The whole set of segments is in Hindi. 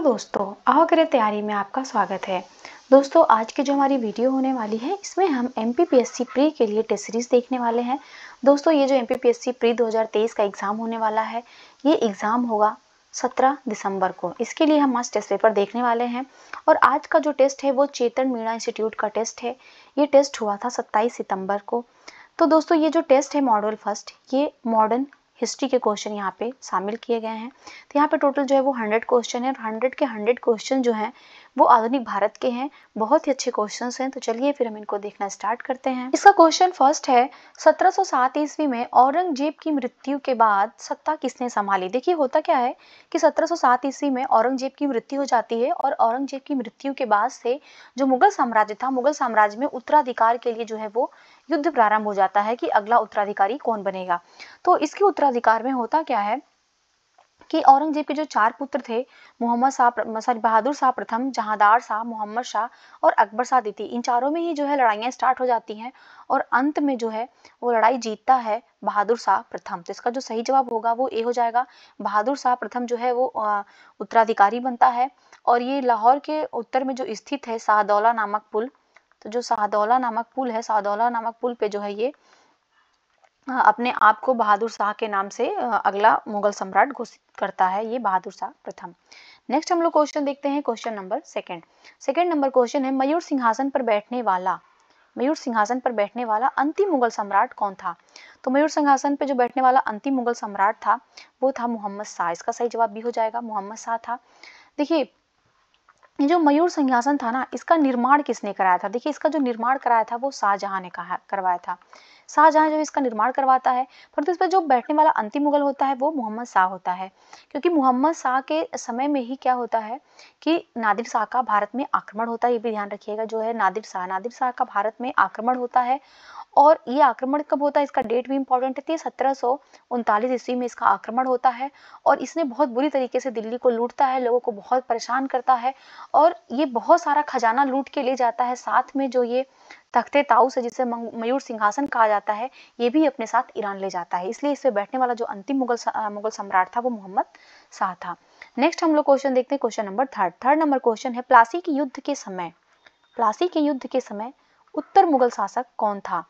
दोस्तों, अवग्रह तैयारी में आपका स्वागत है। दोस्तों, आज की जो हमारी वीडियो होने वाली है इसमें हम एमपीपीएससी प्री के लिए टेस्ट सीरीज देखने वाले हैं। दोस्तों, ये जो एमपीपीएससी प्री 2023 का एग्ज़ाम होने वाला है, ये एग्ज़ाम होगा 17 दिसंबर को। इसके लिए हम मस्ट टेस्ट पेपर देखने वाले हैं और आज का जो टेस्ट है वो चेतन मीणा इंस्टीट्यूट का टेस्ट है। ये टेस्ट हुआ था 27 सितंबर को। तो दोस्तों, ये जो टेस्ट है मॉड्यूल फर्स्ट, ये मॉडर्न हिस्ट्री के क्वेश्चन यहाँ पे शामिल किए गए हैं। तो यहाँ पे टोटल जो है वो 100 क्वेश्चन है और 100 के 100 क्वेश्चन जो हैं वो आधुनिक भारत के हैं। बहुत ही अच्छे क्वेश्चंस हैं। तो चलिए फिर हम इनको देखना स्टार्ट करते हैं। इसका क्वेश्चन फर्स्ट है, 1707 ईस्वी में औरंगजेब की मृत्यु के बाद सत्ता किसने संभाली। देखिए होता क्या है कि 1707 ईस्वी में औरंगजेब की मृत्यु हो जाती है और औरंगजेब की मृत्यु के बाद से जो मुगल साम्राज्य था, मुगल साम्राज्य में उत्तराधिकार के लिए जो है वो युद्ध प्रारंभ हो जाता है कि अगला उत्तराधिकारी कौन बनेगा। तो इसके उत्तराधिकार में होता क्या है कि औरंगजेब के जो 4 पुत्र थे, बहादुर शाह प्रथम, जहांदार शाह, मोहम्मद शाह और अकबर शाह द्वितीय, इन चारों में ही जो है लड़ाइयाँ स्टार्ट हो जाती हैं और अंत में जो है वो लड़ाई जीतता है बहादुर शाह प्रथम। तो इसका जो सही जवाब होगा वो ए हो जाएगा। बहादुर शाह प्रथम जो है वो उत्तराधिकारी बनता है और ये लाहौर के उत्तर में जो स्थित है शाहदौला नामक पुल, तो जो शाहदौला नामक पुल है, शाहदौला नामक पुल पे जो है ये अपने आप को बहादुर शाह के नाम से अगला मुगल सम्राट घोषित करता है, ये बहादुर शाह प्रथम। नेक्स्ट हम लोग क्वेश्चन देखते हैं, question number second number question है, मयूर सिंहासन पर बैठने वाला अंतिम मुगल सम्राट कौन था। तो मयूर सिंहासन पर जो बैठने वाला अंतिम मुगल सम्राट था वो था मोहम्मद शाह। इसका सही जवाब भी हो जाएगा, मोहम्मद शाह था। देखिए ये जो मयूर सिंहासन था ना, इसका निर्माण किसने कराया था। देखिए इसका जो निर्माण कराया था वो शाहजहां ने करवाया था। शाहजहां जो इसका निर्माण करवाता है, परंतु इस पर जो बैठने वाला अंतिम मुगल होता है वो मोहम्मद शाह होता है। क्योंकि मोहम्मद शाह के समय में ही क्या होता है कि नादिर शाह का भारत में आक्रमण होता है। ये भी ध्यान रखिएगा, जो है नादिर शाह का भारत में आक्रमण होता है। और ये आक्रमण कब होता है, इसका डेट भी इंपॉर्टेंट है। 1739 ईस्वी में इसका आक्रमण होता है और इसने बहुत बुरी तरीके से दिल्ली को लूटता है, लोगों को बहुत परेशान करता है और ये बहुत सारा खजाना लूट के ले जाता है। साथ में जो ये तख्ते ताऊस है, जिसे मयूर सिंहासन कहा जाता है, ये भी अपने साथ ईरान ले जाता है। इसलिए इसमें बैठने वाला जो अंतिम मुगल सम्राट था वो मोहम्मद शाह था। नेक्स्ट हम लोग क्वेश्चन देखते हैं, question number third number question है, प्लासी के युद्ध के समय उत्तर मुगल शासक कौन था।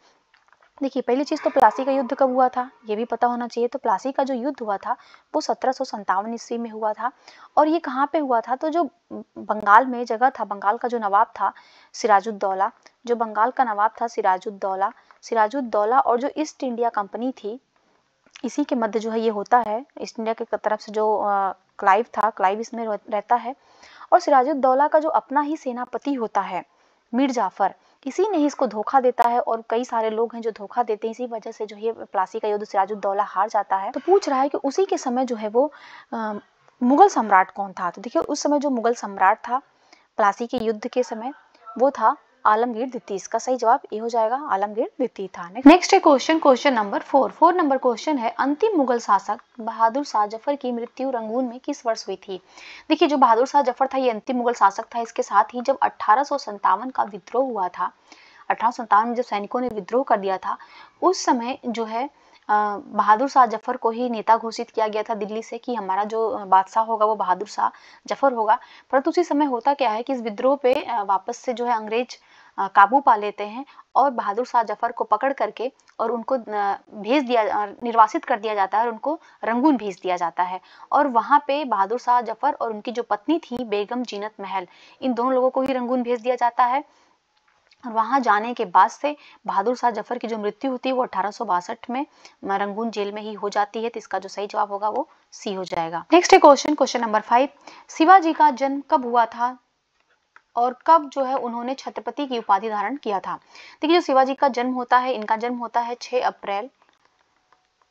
देखिए पहली चीज तो प्लासी का युद्ध कब हुआ था ये भी पता होना चाहिए। तो प्लासी का जो युद्ध हुआ था वो 1757 ईस्वी में हुआ था और ये कहाँ पे हुआ था, तो जो बंगाल में जगह था, बंगाल का जो नवाब था सिराजुद्दौला, जो बंगाल का नवाब था सिराजुद्दौला और जो ईस्ट इंडिया कंपनी थी, इसी के मध्य जो है ये होता है। ईस्ट इंडिया की तरफ से जो क्लाइव इसमें रहता है और सिराजुद्दौला का जो अपना ही सेनापति होता है मीर जाफर, इसी ने ही इसको धोखा देता है और कई सारे लोग हैं जो धोखा देते हैं। इसी वजह से जो ये प्लासी का युद्ध सिराजुद्दौला हार जाता है। तो पूछ रहा है कि उसी के समय जो है वो मुगल सम्राट कौन था। तो देखिए उस समय जो मुगल सम्राट था प्लासी के युद्ध के समय वो था आलमगीर द्वितीय। इसका सही जवाब ये हो जाएगा, आलमगीर द्वितीय था। नेक्स्ट है क्वेश्चन नंबर 4 नंबर क्वेश्चन है, अंतिम मुगल शासक बहादुर शाह जफर की मृत्यु रंगून में किस वर्ष हुई थी। देखिए जो बहादुर शाह जफर था ये अंतिम मुगल शासक था। इसके साथ ही जब 1857 का विद्रोह हुआ था, 1857 में जब सैनिकों ने विद्रोह कर दिया था, उस समय जो है बहादुर शाह जफर को ही नेता घोषित किया गया था दिल्ली से कि हमारा जो बादशाह होगा वो बहादुर शाह जफर होगा। परंतु उसी समय होता क्या है कि इस विद्रोह पे वापस से जो है अंग्रेज काबू पा लेते हैं और बहादुर शाह जफर को पकड़ करके और उनको निर्वासित कर दिया जाता है और उनको रंगून भेज दिया जाता है। और वहाँ पे बहादुर शाह जफर और उनकी जो पत्नी थी बेगम जीनत महल, इन दोनों लोगों को ही रंगून भेज दिया जाता है। और वहां जाने के बाद से बहादुर शाह जफर की जो मृत्यु होती है वो 1862 में रंगून जेल में ही हो जाती है। तो इसका जो सही जवाब होगा वो सी हो जाएगा। नेक्स्ट है क्वेश्चन नंबर 5, शिवाजी का जन्म कब हुआ था और कब जो है उन्होंने छत्रपति की उपाधि धारण किया था। देखिए जो शिवाजी का जन्म होता है, इनका जन्म होता है 6 अप्रैल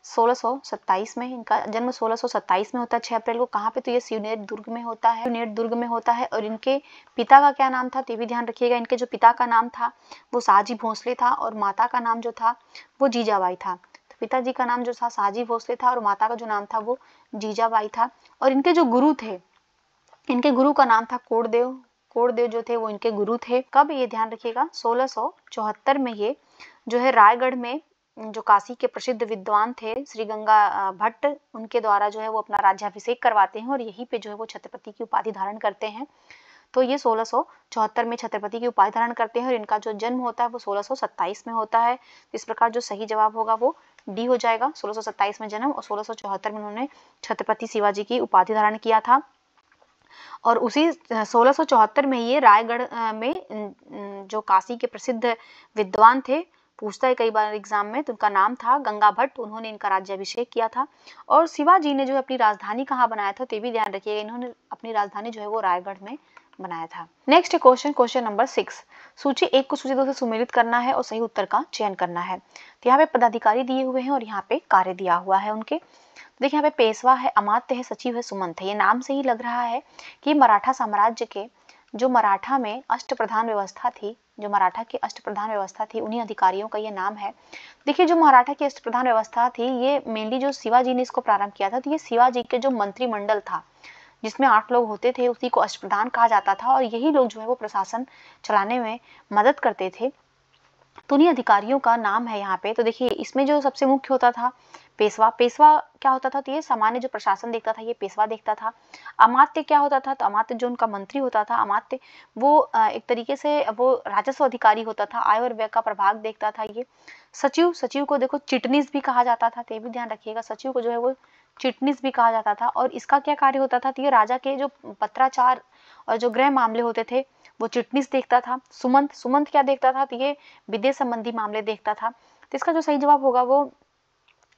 1627 में। इनका जन्म 1627 में होता है 6 अप्रैल को। कहाँ पे, तो ये शिवनेर दुर्ग में होता है। और इनके पिता का क्या नाम था तो ये भी ध्यान रखिएगा। इनके जो पिता का नाम था वो शाहजी भोसले था और माता का नाम जो था वो जीजाबाई था। तो पिताजी का नाम जो था शाहजी भोसले था और माता का जो नाम था वो जीजाबाई था। और इनके जो गुरु थे, इनके गुरु का नाम था कोड़देव जो थे वो इनके गुरु थे। कब, ये ध्यान रखिएगा, 1674 में ये जो है रायगढ़ में जो काशी के प्रसिद्ध विद्वान थे श्री गंगा भट्ट, उनके द्वारा जो है वो अपना राज्याभिषेक करवाते हैं और यहीं पे जो है वो छत्रपति की उपाधि धारण करते हैं। तो ये 1674 में छत्रपति की उपाधि धारण करते हैं और इनका जो जन्म होता है वो 1627 में होता है। इस प्रकार जो सही जवाब होगा वो डी हो जाएगा। 1627 में जन्म और 1674 में उन्होंने छत्रपति शिवाजी की उपाधि धारण किया था। और उसी 1674 में ये रायगढ़ में जो काशी के प्रसिद्ध विद्वान थे, पूछता है कई बार एग्जाम में, तो उनका नाम था गंगा भट्ट, उन्होंने इनका राज्याभिषेक किया था। और शिवाजी ने जो है अपनी राजधानी कहाँ बनाया था तो ये भी ध्यान रखिएगा, इन्होंने अपनी राजधानी जो है वो रायगढ़ में बनाया था। नेक्स्ट क्वेश्चन नंबर 6, सूची 1 को सूची 2 से सुमेलित करना है और सही उत्तर का चयन करना है। तो यहाँ पे पदाधिकारी दिए हुए हैं और यहाँ पे कार्य दिया हुआ है उनके। देखिए यहाँ पे पेशवा है, अमात्य है, सचिव है, सुमंत है। ये नाम से ही लग रहा है कि मराठा साम्राज्य के जो मराठा में अष्टप्रधान व्यवस्था थी, जो मराठा की अष्टप्रधान व्यवस्था थी, उन्हीं अधिकारियों का ये नाम है। देखिए जो मराठा की अष्टप्रधान व्यवस्था थी ये मेनली जो शिवाजी ने इसको प्रारंभ किया था, तो ये शिवाजी के जो मंत्रिमंडल था जिसमें 8 लोग होते थे उसी को अष्टप्रधान कहा जाता था और यही लोग जो है वो प्रशासन चलाने में मदद करते थे। तो उन्हीं अधिकारियों का नाम है यहाँ पे। तो देखिए इसमें जो सबसे मुख्य होता था पेशवा। पेशवा क्या होता था, तो ये सामान्य जो प्रशासन देखता था ये पेशवा देखता था। अमात्य क्या होता था, तो अमात्य जो उनका मंत्री होता था, अमात्य वो एक तरीके से वो राजस्व अधिकारी होता था, आय और व्यय का प्रभाग देखता था ये। सचिव, सचिव को देखो चिटनीस भी कहा जाता था, तो ये भी ध्यान रखिएगा, सचिव को जो है वो चिटनीस भी कहा जाता था। और इसका क्या कार्य होता था, तो ये राजा के जो पत्राचार और जो गृह मामले होते थे वो चिटनीस देखता था। सुमंत, सुमंत क्या देखता था, तो ये विदेश संबंधी मामले देखता था। तो इसका जो सही जवाब होगा वो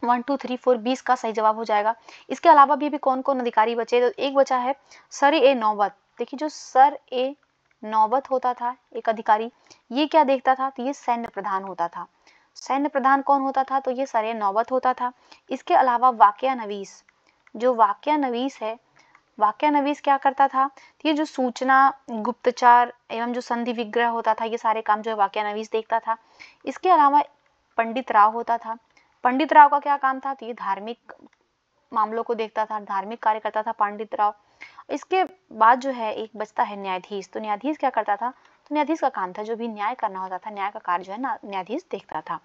1 2 3 4 20 का सही जवाब हो जाएगा। इसके अलावा भी कौन कौन अधिकारी बचे, तो एक बचा है सर ए नौबत। देखिए जो सर ए नौबत होता था एक अधिकारी, ये क्या देखता था, तो ये सैन्य प्रधान होता था। सैन्य प्रधान कौन होता था, तो ये सर ए नौबत होता था। इसके अलावा वाकया नवीस, जो वाकया नवीस है, वाकया नवीस क्या करता था, तो ये जो सूचना गुप्तचार एवं जो संधि विग्रह होता था ये सारे काम जो है वाकया नवीस देखता था। इसके अलावा पंडित राव होता था। पंडित राव का क्या काम था, तो ये धार्मिक मामलों को देखता था, धार्मिक कार्य करता था पंडित राव। इसके बाद जो है एक बचता है न्यायाधीश। तो न्यायाधीश क्या करता था, तो न्यायाधीश का काम था जो भी न्याय करना होता था, न्याय का कार्य जो है ना न्यायाधीश देखता था।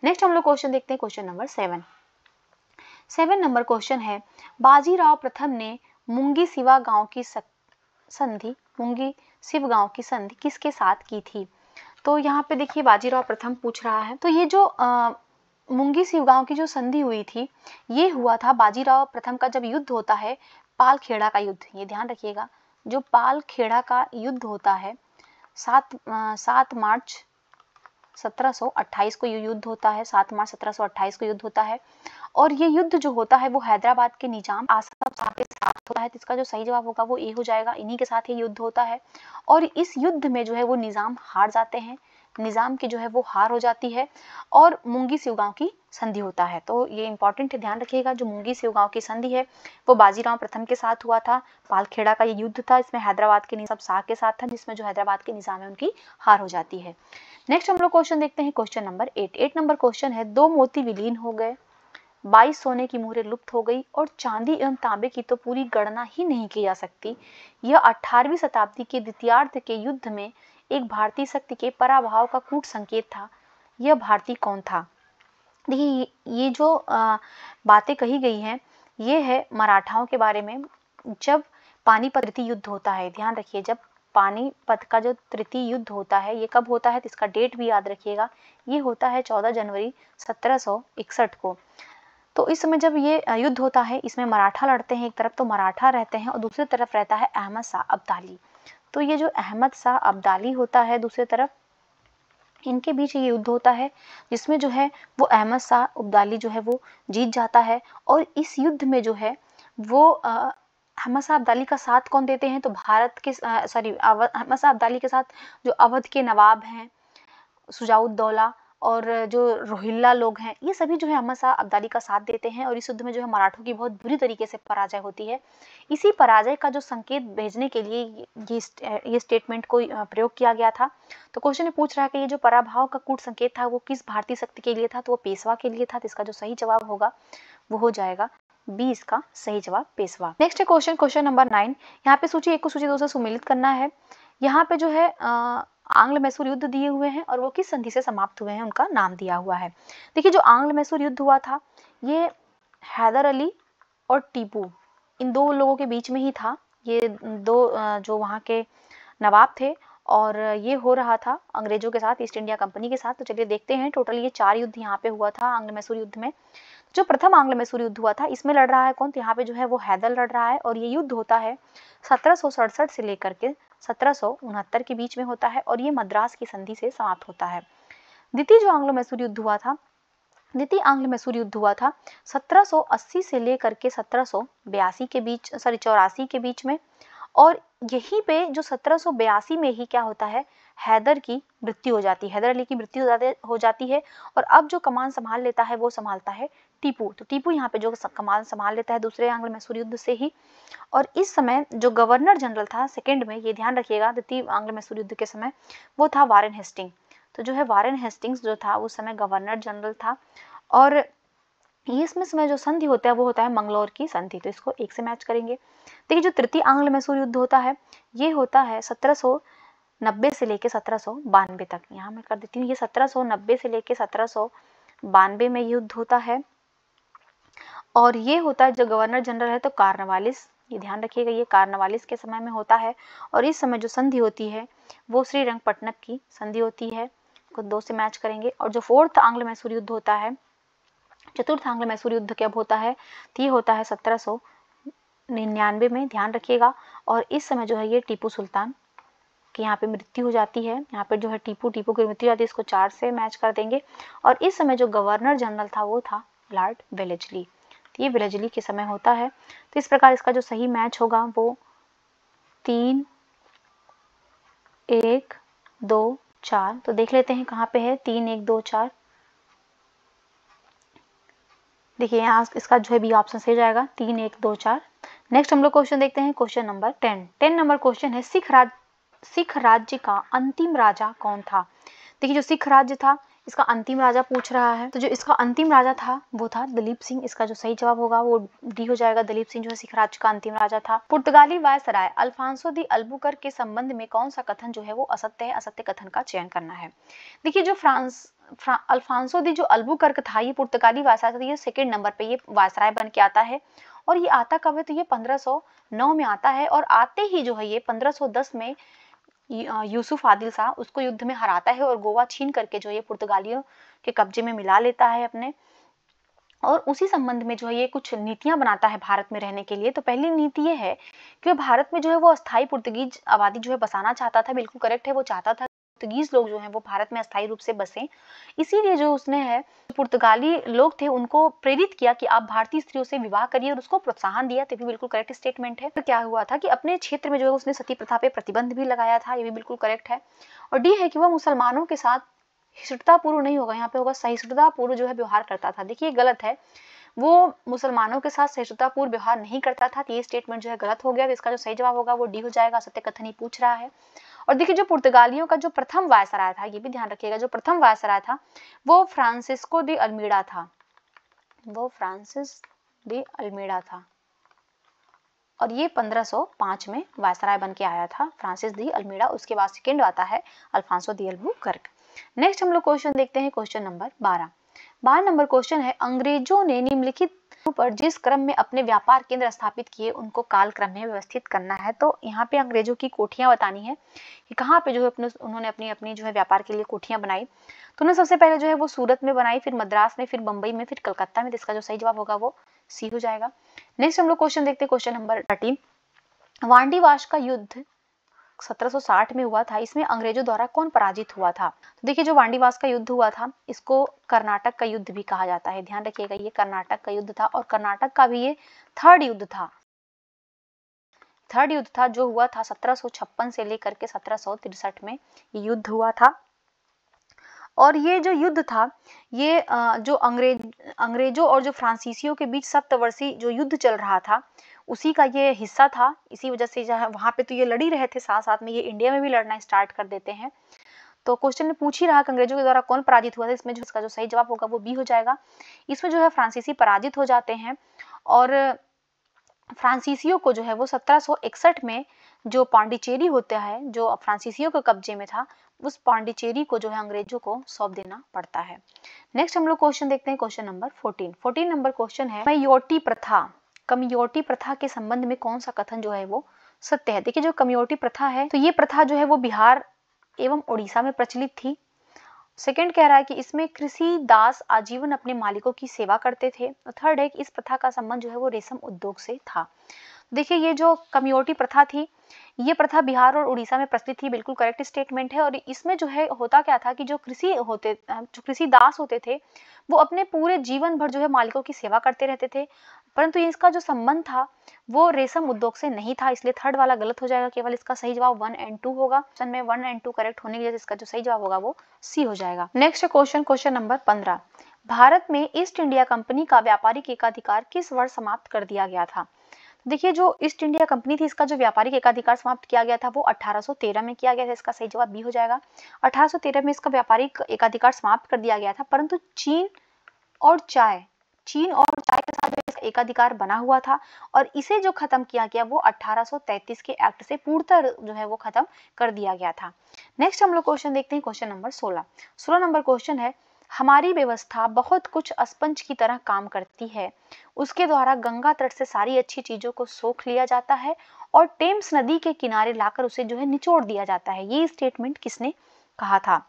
नेक्स्ट हम लोग क्वेश्चन देखते हैं, क्वेश्चन नंबर 7 नंबर क्वेश्चन है, बाजीराव प्रथम ने मुंगी सिवा गांव की संधि, मुंगी सिव गांव की संधि किसके साथ की थी। तो यहाँ पे देखिए बाजीराव प्रथम पूछ रहा है, तो ये जो मुंगी सिव गांव की जो संधि हुई थी ये हुआ था बाजीराव प्रथम का जब युद्ध होता है पालखेड़ा का युद्ध। ये ध्यान रखिएगा, जो पालखेड़ा का युद्ध होता है 7 मार्च 1728 को ये युद्ध होता है, 7 मार्च 1728 को युद्ध होता है। और ये युद्ध जो होता है वो हैदराबाद के निजाम आसफ शाह के साथ होता है। तो इसका जो सही जवाब होगा वो ए हो जाएगा, इन्हीं के साथ ये युद्ध होता है। और इस युद्ध में जो है वो निजाम हार जाते हैं, निजाम की जो है वो हार हो जाती है और मुंगी सिव गांव की संधि होता है। तो ये इंपॉर्टेंट है, ध्यान रखिएगा, जो मुंगी सिव गांव की संधि है वो बाजीराव प्रथम के साथ हुआ था। पालखेड़ा का ये युद्ध था, इसमें हैदराबाद के निजाम शाह के साथ था, जिसमें जो हैदराबाद के निजाम है उनकी हार हो जाती है। नेक्स्ट हम लोग क्वेश्चन देखते हैं, क्वेश्चन नंबर 8 नंबर क्वेश्चन है, 2 मोती विलीन हो गए, 22 सोने की मुहरें लुप्त हो गई और चांदी एवं तांबे की तो पूरी गणना ही नहीं की जा सकती। यह 18वीं शताब्दी के द्वितीयार्ध के युद्ध में एक भारतीय शक्ति के पराभव का कूट संकेत था। यह भारतीय कौन था। देखिए ये जो बातें कही गई हैं ये है मराठाओं के बारे में। जब पानीपत तृतीय युद्ध होता है, ध्यान रखिए, जब पानीपत का जो तृतीय युद्ध होता है ये कब होता है, तो इसका डेट भी याद रखिएगा, ये होता है 14 जनवरी 1761 को। तो इस समय जब ये युद्ध होता है इसमें मराठा लड़ते हैं, एक तरफ तो मराठा रहते हैं और दूसरी तरफ रहता है अहमद शाह अब्दाली। तो ये जो अहमद शाह अब्दाली होता है दूसरी तरफ, इनके बीच ये युद्ध होता है जिसमें जो है वो अहमद शाह अब्दाली जो है वो जीत जाता है। और इस युद्ध में जो है वो अहमद शाह अब्दाली का साथ कौन देते हैं, तो भारत के अहमद शाह अब्दाली के साथ जो अवध के नवाब हैं सुजाउद्दौला और जो रोहिल्ला लोग हैं ये सभी जो है अहमद शाह अब्दाली का साथ देते हैं। और इस युद्ध में जो है मराठों की बहुत बुरी तरीके से पराजय होती है। इसी पराजय का जो संकेत भेजने के लिए ये स्टेटमेंट को प्रयोग किया गया था। तो क्वेश्चन में पूछ रहा है कि ये जो पराभव का कूट संकेत था वो किस भारतीय शक्ति के लिए था, तो वो पेशवा के लिए था। तो इसका जो सही जवाब होगा वो हो जाएगा 20 का सही जवाब पेशवा। नेक्स्ट है क्वेश्चन नंबर 9। यहाँ पे सूची 1 को सूची 2 से सुमेलित करना है। यहाँ पे जो है आंग्ल मैसूर युद्ध दिए हुए हैं और वो किस संधि से समाप्त हुए हैं उनका नाम दिया हुआ है। देखिए जो आंग्ल मैसूर युद्ध हुआ था ये हैदर अली और टीपू इन दो लोगों के बीच में ही था। ये दो जो वहाँ के नवाब थे और ये हो रहा था अंग्रेजों के साथ, ईस्ट इंडिया कंपनी के साथ। तो चलिए देखते हैं, टोटल ये 4 युद्ध यहाँ पे हुआ था आंग्ल मैसूर युद्ध में। जो प्रथम आंग्ल मैसूर युद्ध हुआ था इसमें लड़ रहा है कौन, तो यहाँ पे जो है वो हैदर लड़ रहा है और ये युद्ध होता है 1767 से लेकर के 1769 के बीच में होता है और ये मद्रास की संधि से समाप्त होता है। द्वितीय जो आंग्लो मैसूर युद्ध हुआ था, द्वितीय आंग्ल मैसूर युद्ध हुआ था 1780 से लेकर के 1782 के बीच, 84 के बीच में। और यहीं पे जो 1782 में ही क्या होता है, हैदर की मृत्यु हो जाती है, हैदर अली की मृत्यु हो जाती है। और अब जो कमान संभाल लेता है वो संभालता है टीपू। तो टीपू यहाँ पे जो कमान संभाल लेता है दूसरे आंग्ल मैसूर युद्ध से ही। और इस समय जो गवर्नर जनरल था सेकेंड में, ये ध्यान रखिएगा, द्वितीय आंग्ल मैसूर युद्ध के समय वो था वारेन हेस्टिंग। तो जो है वारेन हेस्टिंग्स जो था उस समय गवर्नर जनरल था। और इसमें समय जो संधि होता है वो होता है मंगलौर की संधि। तो इसको एक से मैच करेंगे। देखिए जो तृतीय आंग्ल मैसूर युद्ध होता है ये होता है 1790 से लेके 1792 तक। यहाँ मैं कर देती हूँ, ये 1790 से लेके 1792 में युद्ध होता है। और ये होता है जो गवर्नर जनरल है तो कार्नवालिस, ये ध्यान रखिएगा, ये कार्नवालिस के समय में होता है। और इस समय जो संधि होती है वो श्रीरंगपट्टनम की संधि होती है। को 2 से मैच करेंगे। और जो फोर्थ आंग्ल मैसूर युद्ध होता है, चतुर्थ आंग्ल मैसूर युद्ध कब होता है, तो ये होता है 1799 में, ध्यान रखिएगा। और इस समय जो है ये टीपू सुल्तान की यहाँ पे मृत्यु हो जाती है। यहाँ पे जो है टीपू की मृत्यु हो जाती है, इसको 4 से मैच कर देंगे। और इस समय जो गवर्नर जनरल था वो था लॉर्ड वेलेस्ली। तो ये वेलेस्ली के समय होता है। तो इस प्रकार इसका जो सही मैच होगा वो 3, 1, 2, 4। तो देख लेते हैं कहाँ पे है 3, 1, 2, 4। देखिए यहाँ इसका जो है बी ऑप्शन सही जाएगा, 3, 1, 2, 4। नेक्स्ट हम लोग क्वेश्चन देखते हैं, क्वेश्चन नंबर 10 नंबर क्वेश्चन है, सिख राज्य का अंतिम राजा कौन था। देखिए जो सिख राज्य था इसका अंतिम राजा पूछ रहा है। तो जो इसका अंतिम राजा था वो था दलीप सिंह। इसका जो सही जवाब होगा वो डी हो जाएगा, दलीप सिंह जो है सिख राज्य का अंतिम राजा था। पुर्तगाली वायसराय अल्फांसो दी अल्बुकर्क के संबंध में कौन सा कथन जो है वो असत्य है, असत्य कथन का चयन करना है। देखिए जो अल्फांसो दी जो अल्बुकर्क था ये पुर्तगाली वायसराय था, ये सेकेंड नंबर पे ये वायसराय बन के आता है। और ये आता कब है, तो ये 1509 में आता है। और आते ही जो है ये 1510 में यूसुफ आदिल शाह उसको युद्ध में हराता है और गोवा छीन करके जो ये पुर्तगालियों के कब्जे में मिला लेता है अपने। और उसी संबंध में जो है ये कुछ नीतियां बनाता है भारत में रहने के लिए। तो पहली नीति ये है कि भारत में जो है वो अस्थायी पुर्तगीज आबादी जो है बसाना चाहता था। बिल्कुल करेक्ट है, वो चाहता था पुर्तगीज लोग जो हैं वो भारत में अस्थायी रूप से बसें। इसीलिए जो उसने है पुर्तगाली लोग थे उनको प्रेरित किया कि आप भारतीय स्त्रियों से विवाह करिए और उसको प्रोत्साहन दिया। तो भी बिल्कुल करेक्ट स्टेटमेंट है। तो क्या हुआ था कि अपने क्षेत्र में जो है उसने सती प्रथा पे प्रतिबंध भी लगाया था, ये भी बिल्कुल करेक्ट है। और डी है कि वह मुसलमानों के साथ सहिष्णुतापूर्व नहीं होगा, यहाँ पे होगा सहिष्णुतापूर्व जो है व्यवहार करता था। देखिए गलत है, वो मुसलमानों के साथ सहिष्णुतापूर्व व्यवहार नहीं करता था। तो ये स्टेटमेंट जो है गलत हो गया। तो इसका जो सही जवाब होगा वो डी हो जाएगा, सत्य कथन ही पूछ रहा है। और देखिए जो पुर्तगालियों का जो प्रथम वायसराय था, ये भी ध्यान रखिएगा, जो प्रथम वायसराय था वो फ्रांसिस्को दी अल्मीड़ा था, वो फ्रांसिस दी अल्मीड़ा था। और ये 1505 में वायसराय बन के आया था फ्रांसिस दी अल्मीड़ा। उसके बाद सेकेंड आता है अल्फांसो दी अल्बुकर्क। नेक्स्ट हम लोग क्वेश्चन देखते हैं, क्वेश्चन नंबर 12 नंबर क्वेश्चन है, अंग्रेजों ने निम्नलिखित पर जिस क्रम में अपने व्यापार केंद्र स्थापित किए उनको काल क्रम में व्यवस्थित करना है। तो यहाँ पे अंग्रेजों की कोठियां बतानी है कि कहाँ पे जो है उन्होंने अपनी जो है व्यापार के लिए कोठियां बनाई। तो उन्होंने सबसे पहले जो है वो सूरत में बनाई, फिर मद्रास में, फिर बंबई में, फिर कलकत्ता में। इसका जो सही जवाब होगा वो सी हो जाएगा। नेक्स्ट हम लोग क्वेश्चन देखते हैं, क्वेश्चन नंबर 13, वांडीवाश का युद्ध 1760 में हुआ था, इसमें अंग्रेजों द्वारा कौन पराजित हुआ था। तो देखिए जो वांडीवास का युद्ध हुआ था इसको कर्नाटक का युद्ध भी कहा जाता है, ध्यान रखिएगा, ये कर्नाटक का युद्ध था। और कर्नाटक का भी ये थर्ड युद्ध था जो हुआ था 1756 से लेकर के 1763 में ये युद्ध हुआ था। और ये जो युद्ध था ये जो अंग्रेजों और जो फ्रांसीसियों के बीच सप्तवर्षीय जो युद्ध चल रहा था उसी का ये हिस्सा था। इसी वजह से जो है वहां पे तो ये लड़ ही रहे थे, साथ साथ में ये इंडिया में भी लड़ना स्टार्ट कर देते हैं। तो क्वेश्चन में पूछ ही रहा कि अंग्रेजों के द्वारा कौन पराजित हुआ था, इसमें जो इसका जो सही जवाब होगा वो बी हो जाएगा। इसमें जो है फ्रांसीसी पराजित हो जाते हैं। और फ्रांसीसियों को जो है वो 1761 में जो पांडिचेरी होता है जो फ्रांसीसियों के कब्जे में था उस पांडिचेरी को जो है अंग्रेजों को सौंप देना पड़ता है। नेक्स्ट हम लोग क्वेश्चन देखते हैं, क्वेश्चन नंबर 14 नंबर क्वेश्चन है, कमयोटी प्रथा के संबंध में कौन सा कथन जो है वो सत्य है। देखिए जो कमयोटी प्रथा है तो ये प्रथा जो है वो बिहार एवं उड़ीसा में प्रचलित थी। सेकंड कह रहा है कि इसमें कृषि दास आजीवन अपने मालिकों की सेवा करते थे। और थर्ड है कि इस प्रथा का संबंध जो है वो रेशम उद्योग से था। देखिए ये जो कमयोटी प्रथा थी, ये प्रथा बिहार और उड़ीसा में प्रचलित थी, बिल्कुल करेक्ट स्टेटमेंट है। और इसमें जो है होता क्या था कि जो कृषि दास होते थे वो अपने पूरे जीवन भर जो है मालिकों की सेवा करते रहते थे, परंतु इसका जो संबंध था वो रेशम उद्योग से नहीं था, इसलिए थर्ड वाला गलत हो जाएगा। केवल इसका सही जवाब 1 और 2 होगा। ऑप्शन में 1 और 2 करेक्ट होने की वजह से इसका जो सही जवाब होगा वो सी हो जाएगा। नेक्स्ट क्वेश्चन नंबर 15, भारत में ईस्ट इंडिया कंपनी का व्यापारिक एकाधिकार किस वर्ष समाप्त कर दिया गया था। देखिए जो ईस्ट इंडिया कंपनी थी इसका जो व्यापारिक एकाधिकार समाप्त किया गया था वो 1813 में किया गया था, इसका सही जवाब बी हो जाएगा। 1813 में इसका व्यापारिक एकाधिकार समाप्त कर दिया गया था, परंतु चीन और चाय के साथ जो इसका एकाधिकार बना हुआ था और इसे जो खत्म किया गया वो 1833 के एक्ट से पूर्णतः जो है वो खत्म कर दिया गया था। नेक्स्ट हम लोग क्वेश्चन देखते हैं, क्वेश्चन नंबर 16 नंबर क्वेश्चन है, हमारी व्यवस्था बहुत कुछ स्पंज की तरह काम करती है, उसके द्वारा गंगा तट से सारी अच्छी चीजों को सोख लिया जाता है और टेम्स नदी के किनारे लाकर उसे जो है निचोड़ दिया जाता है। ये स्टेटमेंट किसने कहा था।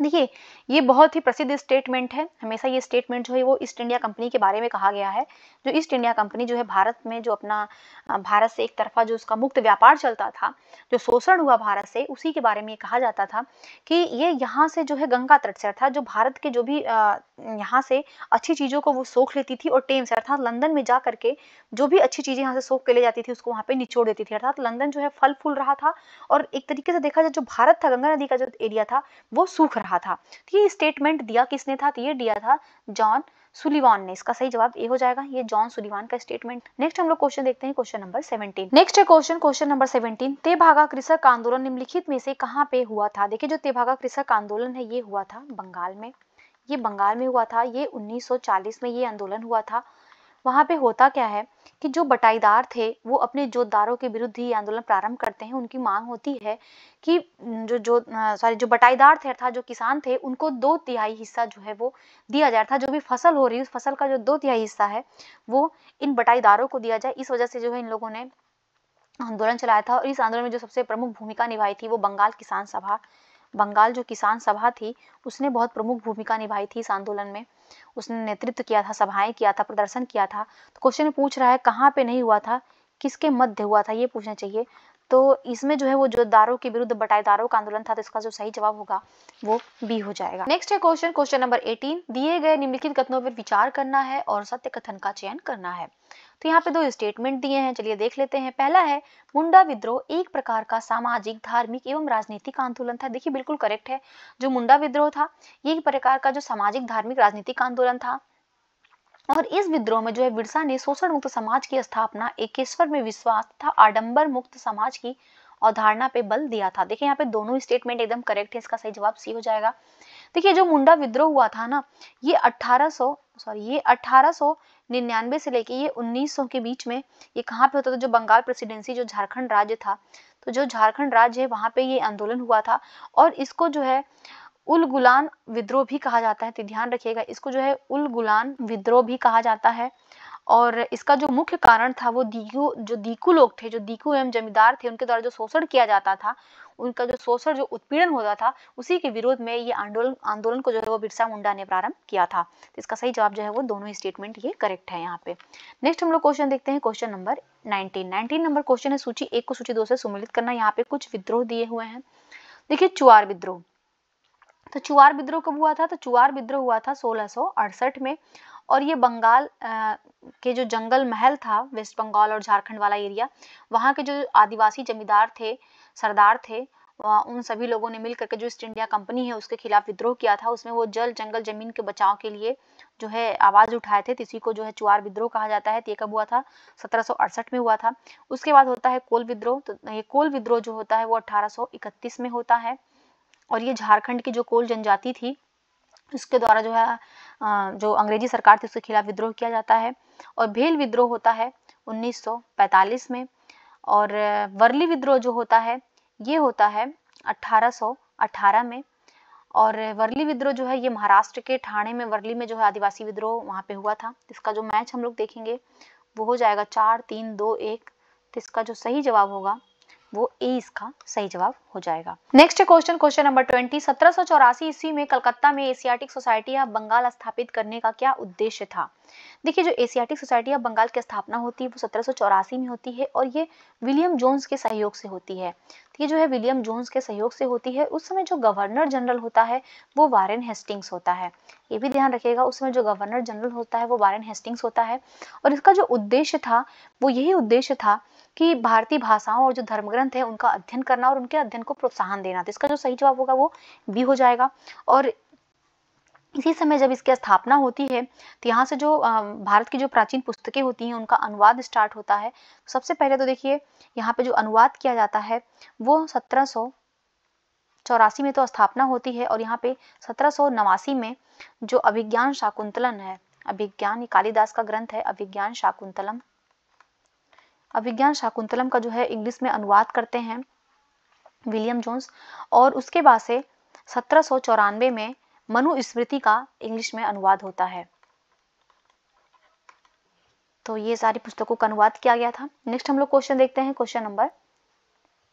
देखिए ये बहुत ही प्रसिद्ध स्टेटमेंट है। हमेशा ये स्टेटमेंट जो है वो ईस्ट इंडिया कंपनी के बारे में कहा गया है। जो ईस्ट इंडिया कंपनी जो है भारत में जो अपना भारत से एक तरफा जो उसका मुक्त व्यापार चलता था, जो शोषण हुआ भारत से, उसी के बारे में कहा जाता था कि ये यहाँ से जो है गंगा तट से अर्थात जो भारत के जो भी यहाँ से अच्छी चीज़ों को वो सोख लेती थी और टेम्स अर्थात लंदन में जा करके जो भी अच्छी चीज़ें यहाँ से सोख के ले जाती थी उसको वहाँ पे निचोड़ देती थी। अर्थात लंदन जो है फल फूल रहा था और एक तरीके से देखा जाए जो भारत था, गंगा नदी का जो एरिया था वो सूख रहा था। तो ये स्टेटमेंट दिया किसने था, तो ये दिया था जॉन सुलिवान ने। इसका सही जवाब ए हो जाएगा, ये जॉन सुलिवान का स्टेटमेंट। नेक्स्ट हम लोग क्वेश्चन देखते हैं, क्वेश्चन नंबर 17। नेक्स्ट है क्वेश्चन नंबर 17, तेभागा कृषक आंदोलन निम्नलिखित में से कहां पे हुआ था। देखिए जो तेभागा कृषक आंदोलन है ये हुआ था बंगाल में, ये बंगाल में हुआ था। ये 1940 में ये आंदोलन हुआ था। वहां पे होता क्या है कि जो बटाईदार थे वो अपने जोतदारों के विरुद्ध ही आंदोलन प्रारंभ करते हैं। उनकी मांग होती है कि जो बटाईदार थे अर्थात जो किसान थे उनको 2/3 हिस्सा जो है वो दिया जाए, था जो भी फसल हो रही है उस फसल का जो 2/3 हिस्सा है वो इन बटाईदारों को दिया जाए। इस वजह से जो है इन लोगों ने आंदोलन चलाया था। और इस आंदोलन में जो सबसे प्रमुख भूमिका निभाई थी वो बंगाल जो किसान सभा थी उसने बहुत प्रमुख भूमिका निभाई थी इस आंदोलन में। उसने नेतृत्व किया था, सभाएं किया था, प्रदर्शन किया था। तो क्वेश्चन में पूछ रहा है कहाँ पे नहीं हुआ था, किसके मध्य हुआ था, ये पूछना चाहिए। तो इसमें जो है वो जोतदारों के विरुद्ध बटाईदारों का आंदोलन था, तो इसका जो सही जवाब होगा वो बी हो जाएगा। नेक्स्ट है क्वेश्चन नंबर 18, दिए गए निम्नलिखित कथनों पर विचार करना है और सत्य कथन का चयन करना है। तो यहाँ पे 2 स्टेटमेंट दिए हैं, चलिए देख लेते हैं। पहला है मुंडा विद्रोह एक प्रकार का सामाजिक, धार्मिक एवं राजनीतिक आंदोलन था। देखिए बिल्कुल करेक्ट है, जो मुंडा विद्रोह था ये एक प्रकार का जो सामाजिक, धार्मिक, राजनीतिक आंदोलन था। और इस विद्रोह में जो है बिरसा ने शोषण मुक्त समाज की स्थापना, एकेश्वर में विश्वास तथा आडंबर मुक्त समाज की अवधारणा पे बल दिया था। देखिए यहाँ पे दोनों स्टेटमेंट एकदम करेक्ट है, इसका सही जवाब सी हो जाएगा। देखिए जो मुंडा विद्रोह हुआ था ना ये 1899 से लेके ये 1900 के बीच में ये कहाँ पे होता था, जो बंगाल प्रेसिडेंसी जो झारखंड राज्य था, तो जो झारखंड राज्य है वहां पे ये आंदोलन हुआ था। और इसको जो है उल गुलान विद्रोह भी कहा जाता है, तो ध्यान रखिएगा इसको जो है उल गुलान विद्रोह भी कहा जाता है। और इसका जो मुख्य कारण था वो दीकू लोग थे, जो दीकू एवं जमींदार थे उनके द्वारा जो शोषण किया जाता था, उनका जो शोषण जो उत्पीड़न होता था उसी के विरोध में ये आंदोलन को जो है वो बिरसा मुंडा ने प्रारंभ किया था। तो इसका सही जवाब जो है वो दोनों स्टेटमेंट ये करेक्ट है यहाँ पे। नेक्स्ट हम लोग क्वेश्चन देखते हैं, क्वेश्चन नंबर 19 नंबर क्वेश्चन है सूची 1 को सूची 2 से सम्मिलित करना। यहाँ पे कुछ विद्रोह दिए हुए हैं। देखिए चुआर विद्रोह, तो चुआर विद्रोह कब हुआ था, तो चुआर विद्रोह हुआ था 1668 में। और ये बंगाल के जो जंगल महल था, वेस्ट बंगाल और झारखंड वाला एरिया, वहाँ के जो आदिवासी जमींदार थे, सरदार थे, उन सभी लोगों ने मिल करके जो ईस्ट इंडिया कंपनी है उसके खिलाफ विद्रोह किया था। उसमें वो जल जंगल जमीन के बचाव के लिए जो है आवाज उठाए थे, तो इसी को जो है चुआर विद्रोह कहा जाता है। तो ये कब हुआ था, 1768 में हुआ था। उसके बाद होता है कोल विद्रोह, तो ये कोल विद्रोह जो होता है वो 1831 में होता है। और ये झारखंड की जो कोल जनजाति थी उसके द्वारा जो है जो अंग्रेजी सरकार थी उसके खिलाफ विद्रोह किया जाता है। और भेल विद्रोह होता है 1945 में। और वर्ली विद्रोह जो होता है ये होता है 18 में। और वर्ली विद्रोह जो है ये महाराष्ट्र के ठाणे में वर्ली में जो है आदिवासी विद्रोह वहाँ पे हुआ था। इसका जो मैच हम लोग देखेंगे वो हो जाएगा 4 3 2 1। तो इसका जो सही जवाब होगा वो ए इसका सही जवाब हो जाएगा। Next question, question number 20। 1784 ईस्वी में कलकत्ता में एशियाटिक सोसाइटी ऑफ बंगाल स्थापित करने का क्या उद्देश्य था? देखिए, जो एशियाटिक सोसाइटी ऑफ बंगाल की स्थापना होती है वो 1784 में होती है और ये विलियम जोन्स के सहयोग से होती है। तो ये जो है विलियम जोन्स के सहयोग से होती है। उस समय जो गवर्नर जनरल होता है वो वारेन हेस्टिंग्स होता है। ये भी ध्यान रखिएगा, उस समय जो गवर्नर जनरल होता है वो वारेन हेस्टिंग्स होता है। और इसका जो उद्देश्य था वो यही उद्देश्य था कि भारतीय भाषाओं और जो धर्मग्रंथ है उनका अध्ययन करना और उनके अध्ययन को प्रोत्साहन देना। तो इसका जो सही जवाब होगा वो बी हो जाएगा। और इसी समय जब इसकी स्थापना होती है तो यहाँ से जो भारत की जो प्राचीन पुस्तकें होती हैं उनका अनुवाद स्टार्ट होता है। सबसे पहले तो देखिए यहाँ पे जो अनुवाद किया जाता है वो 1784 में तो स्थापना होती है और यहाँ पे 1789 में जो अभिज्ञान शाकुंतलम है, अभिज्ञान कालिदास का ग्रंथ है अभिज्ञान शाकुंतलम, अभिज्ञान शाकुंतलम का जो है इंग्लिश में अनुवाद करते हैं विलियम जोन्स। और उसके बाद से 1794 में मनुस्मृति का इंग्लिश में अनुवाद होता है। तो ये सारी पुस्तकों का अनुवाद किया गया था। नेक्स्ट हम लोग क्वेश्चन देखते हैं, क्वेश्चन नंबर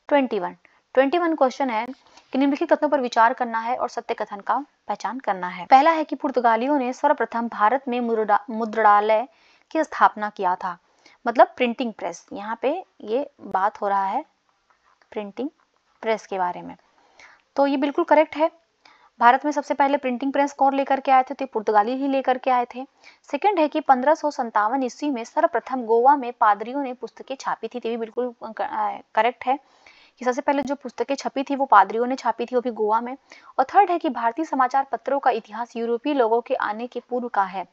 21 क्वेश्चन है कि निम्नलिखित कथनों पर विचार करना है और सत्य कथन का पहचान करना है। पहला है कि पुर्तगालियों ने सर्वप्रथम भारत में मुद्रणालय की स्थापना किया था, मतलब प्रिंटिंग प्रेस। यहाँ पे ये बात हो रहा है प्रिंटिंग प्रेस के बारे में। तो ये बिल्कुल करेक्ट है। भारत में सबसे पहले प्रिंटिंग प्रेस कौन लेकर के आए थे? तो पुर्तगाली ही लेकर के आए थे। सेकंड है कि 1557 ईस्वी में सर्वप्रथम गोवा में पादरियों ने पुस्तकें छापी थी। तो ये बिल्कुल करेक्ट है कि सबसे पहले जो पुस्तकें छपी थी वो पादरियों ने छापी थी, वो भी गोवा में। और थर्ड है कि भारतीय समाचार पत्रों का इतिहास यूरोपीय लोगों के आने के पूर्व का है।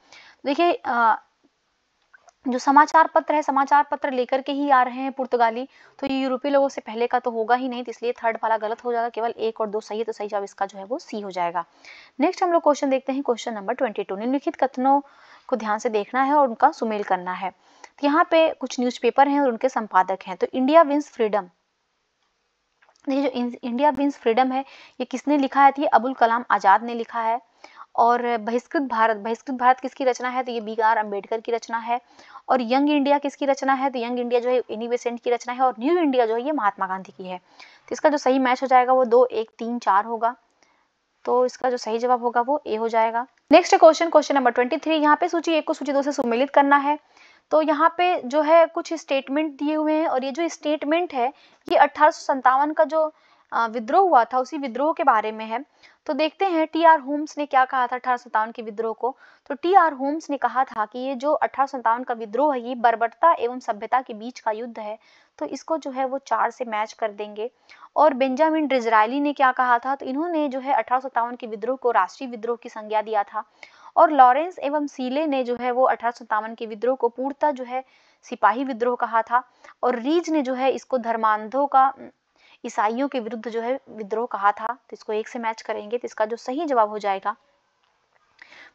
देखिए जो समाचार पत्र है, समाचार पत्र लेकर के ही आ रहे हैं पुर्तगाली, तो ये यूरोपीय लोगों से पहले का तो होगा ही नहीं। तो इसलिए थर्ड वाला गलत हो जाएगा, केवल 1 और 2 सही है। तो सही जवाब इसका जो है वो सी हो जाएगा। नेक्स्ट हम लोग क्वेश्चन देखते हैं, क्वेश्चन नंबर 22। निम्नलिखित कथनों को ध्यान से देखना है और उनका सुमेल करना है। तो यहाँ पे कुछ न्यूज़पेपर हैं और उनके संपादक हैं। तो इंडिया विंस फ्रीडम, देखिए जो इंडिया विंस फ्रीडम है ये किसने लिखा है? तो ये अबुल कलाम आजाद ने लिखा है। और बहिष्कृत भारत किसकी रचना है? तो ये बी.आर. अम्बेडकर की रचना है। और यंग इंडिया किसकी रचना है? तो यंग इंडिया जो है एनी बेसेंट की रचना है। और न्यू इंडिया जो है ये महात्मा गांधी की है। तो इसका जो सही मैच हो जाएगा वो 2 1 3 4 होगा। तो इसका जो सही जवाब होगा वो ए हो जाएगा। Next question, question number 23। यहाँ पे सूची 1 को सूची 2 से सुमेलित करना है। तो यहाँ पे जो है कुछ स्टेटमेंट दिए हुए हैं और ये जो स्टेटमेंट है ये 1857 का जो विद्रोह हुआ था उसी विद्रोह के बारे में है। तो देखते हैं टी.आर. होम्स ने क्या कहा था 1857 के विद्रोह को। तो टी.आर. होम्स ने कहा था कि ये जो 1857 का विद्रोह है ये बर्बरता एवं सभ्यता के बीच का युद्ध है। तो इसको जो है वो 4 से मैच कर देंगे। और बेंजामिन डिज़रायली ने क्या कहा था? तो इन्होंने जो है 1857 के विद्रोह को राष्ट्रीय विद्रोह की संज्ञा दिया था। और लॉरेंस एवं सीले ने जो है वो 1857 के विद्रोह को पूर्णतः जो है सिपाही विद्रोह कहा था। और रीज ने जो है इसको धर्मांधों का ईसाइयों के विरुद्ध जो है विद्रोह कहा था। तो इसको 1 से मैच करेंगे। तो इसका जो सही जवाब हो जाएगा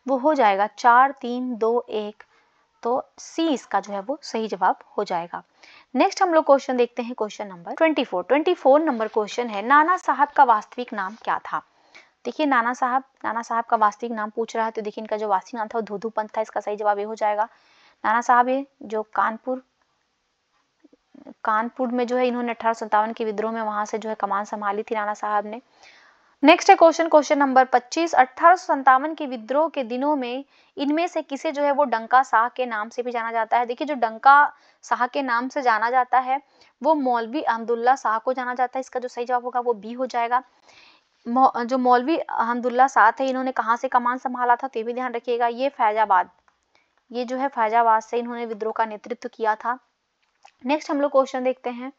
वो हो जाएगा 4 3 2 1। तो सी इसका जो है वो सही जवाब हो जाएगा। नेक्स्ट हम लोग क्वेश्चन देखते हैं, क्वेश्चन नंबर 24 नंबर क्वेश्चन है, नाना साहब का वास्तविक नाम क्या था? देखिए नाना साहब का वास्तविक नाम पूछ रहा है। तो देखिए इनका जो वास्तविक नाम था वो धोधू पंत था। इसका सही जवाब ये हो जाएगा। नाना साहब ये जो कानपुर में जो है इन्होंने 1857 के विद्रोह में वहां से जो है कमान संभाली थी नाना साहब ने। नेक्स्ट है क्वेश्चन, क्वेश्चन नंबर 25। 1857 के विद्रोह के दिनों में इनमें से किसे जो है वो डंका साह के नाम से भी जाना जाता है? देखिए जो डंका साह के नाम से जाना जाता है वो मौलवी अहमदुल्ला साह को जाना जाता है। इसका जो सही जवाब होगा वो बी हो जाएगा। जो मौलवी अहमदुल्ला साह थे इन्होंने कहाँ से कमान संभाला था? तो ये भी ध्यान रखिएगा, ये फैजाबाद, ये जो है फैजाबाद से इन्होंने विद्रोह का नेतृत्व किया था। नेक्स्ट हम लोग क्वेश्चन देखते हैं,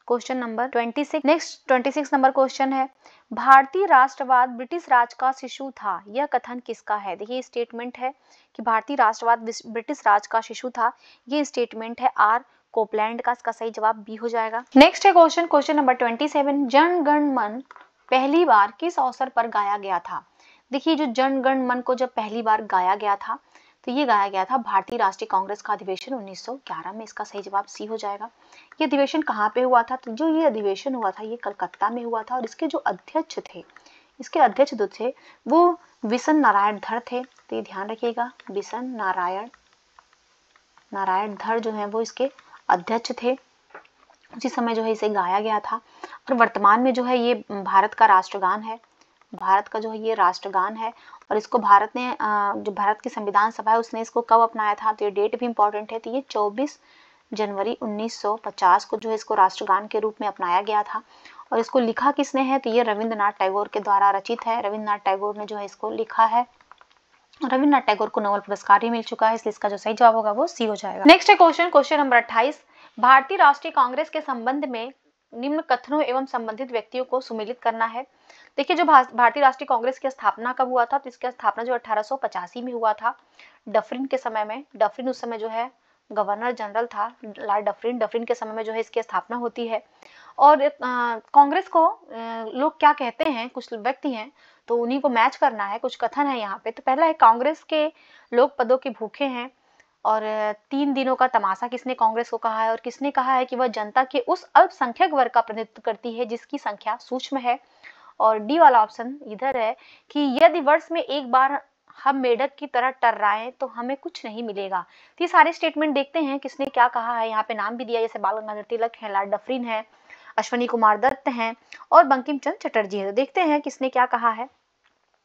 question number 26। Next 26 number question है, भारतीय राष्ट्रवाद ब्रिटिश राज का शिशु था, यह कथन किसका है? देखिए स्टेटमेंट है कि भारतीय राष्ट्रवाद ब्रिटिश राज का शिशु था। ये स्टेटमेंट है आर कोपलैंड का। इसका सही जवाब बी हो जाएगा। नेक्स्ट है question, question number 27। Jana Gana मन पहली बार किस अवसर पर गाया गया था? देखिए जो जन गण मन को जब पहली बार गाया गया था तो ये गाया गया था भारतीय राष्ट्रीय कांग्रेस का अधिवेशन 1911 में। इसका सही जवाब सी हो जाएगा। ये अधिवेशन कहाँ पे हुआ था? तो जो ये अधिवेशन हुआ था ये कलकत्ता में हुआ था और इसके जो अध्यक्ष थे, इसके अध्यक्ष जो थे वो बिशन नारायण धर थे। तो ये ध्यान रखिएगा, बिशन नारायण धर जो है वो इसके अध्यक्ष थे। उसी समय जो है इसे गाया गया था और वर्तमान में जो है ये भारत का राष्ट्रगान है। भारत का जो है ये राष्ट्रगान है और इसको भारत ने जो भारत की संविधान सभा है उसने इसको कब अपनाया था? तो ये डेट भी इंपॉर्टेंट है। तो ये 24 जनवरी 1950 को जो है इसको राष्ट्रगान के रूप में अपनाया गया था। और इसको लिखा किसने है? तो ये रविंद्रनाथ टैगोर के द्वारा रचित है। रविंद्रनाथ टैगोर ने जो है इसको लिखा है। रविंद्रनाथ टैगोर को नोबेल पुरस्कार भी मिल चुका है, इसलिए इसका जो सही जवाब होगा वो सी हो जाएगा। नेक्स्ट है क्वेश्चन नंबर 28। भारतीय राष्ट्रीय कांग्रेस के संबंध में निम्न कथनों एवं संबंधित व्यक्तियों को सुमेलित करना है। देखिए जो भारतीय राष्ट्रीय कांग्रेस की स्थापना कब हुआ था? तो इसकी स्थापना जो 1885 में हुआ था, डफरिन के समय में। डफरिन उस समय जो है गवर्नर जनरल था, लॉर्ड डफरिन के समय में जो है इसकी स्थापना होती है। और कांग्रेस को लोग क्या कहते हैं, कुछ व्यक्ति हैं तो उन्हीं को मैच करना है। कुछ कथन है यहाँ पे। तो पहला है, कांग्रेस के लोग पदों के भूखे हैं। और 3 दिनों का तमाशा किसने कांग्रेस को कहा है? और किसने कहा है कि वह जनता के उस अल्पसंख्यक वर्ग का प्रतिनिधित्व करती है जिसकी संख्या सूक्ष्म है। और डी वाला ऑप्शन इधर है कि यदि वर्ष में एक बार हम मेढक की तरह टर्राएं तो हमें कुछ नहीं मिलेगा। तो ये सारे स्टेटमेंट देखते हैं किसने क्या कहा है। यहाँ पे नाम भी दिया, जैसे बाल गंगाधर तिलक है, लॉर्ड डफरिन है, अश्वनी कुमार दत्त हैं और बंकिम चंद्र चटर्जी है। तो देखते हैं किसने क्या कहा है।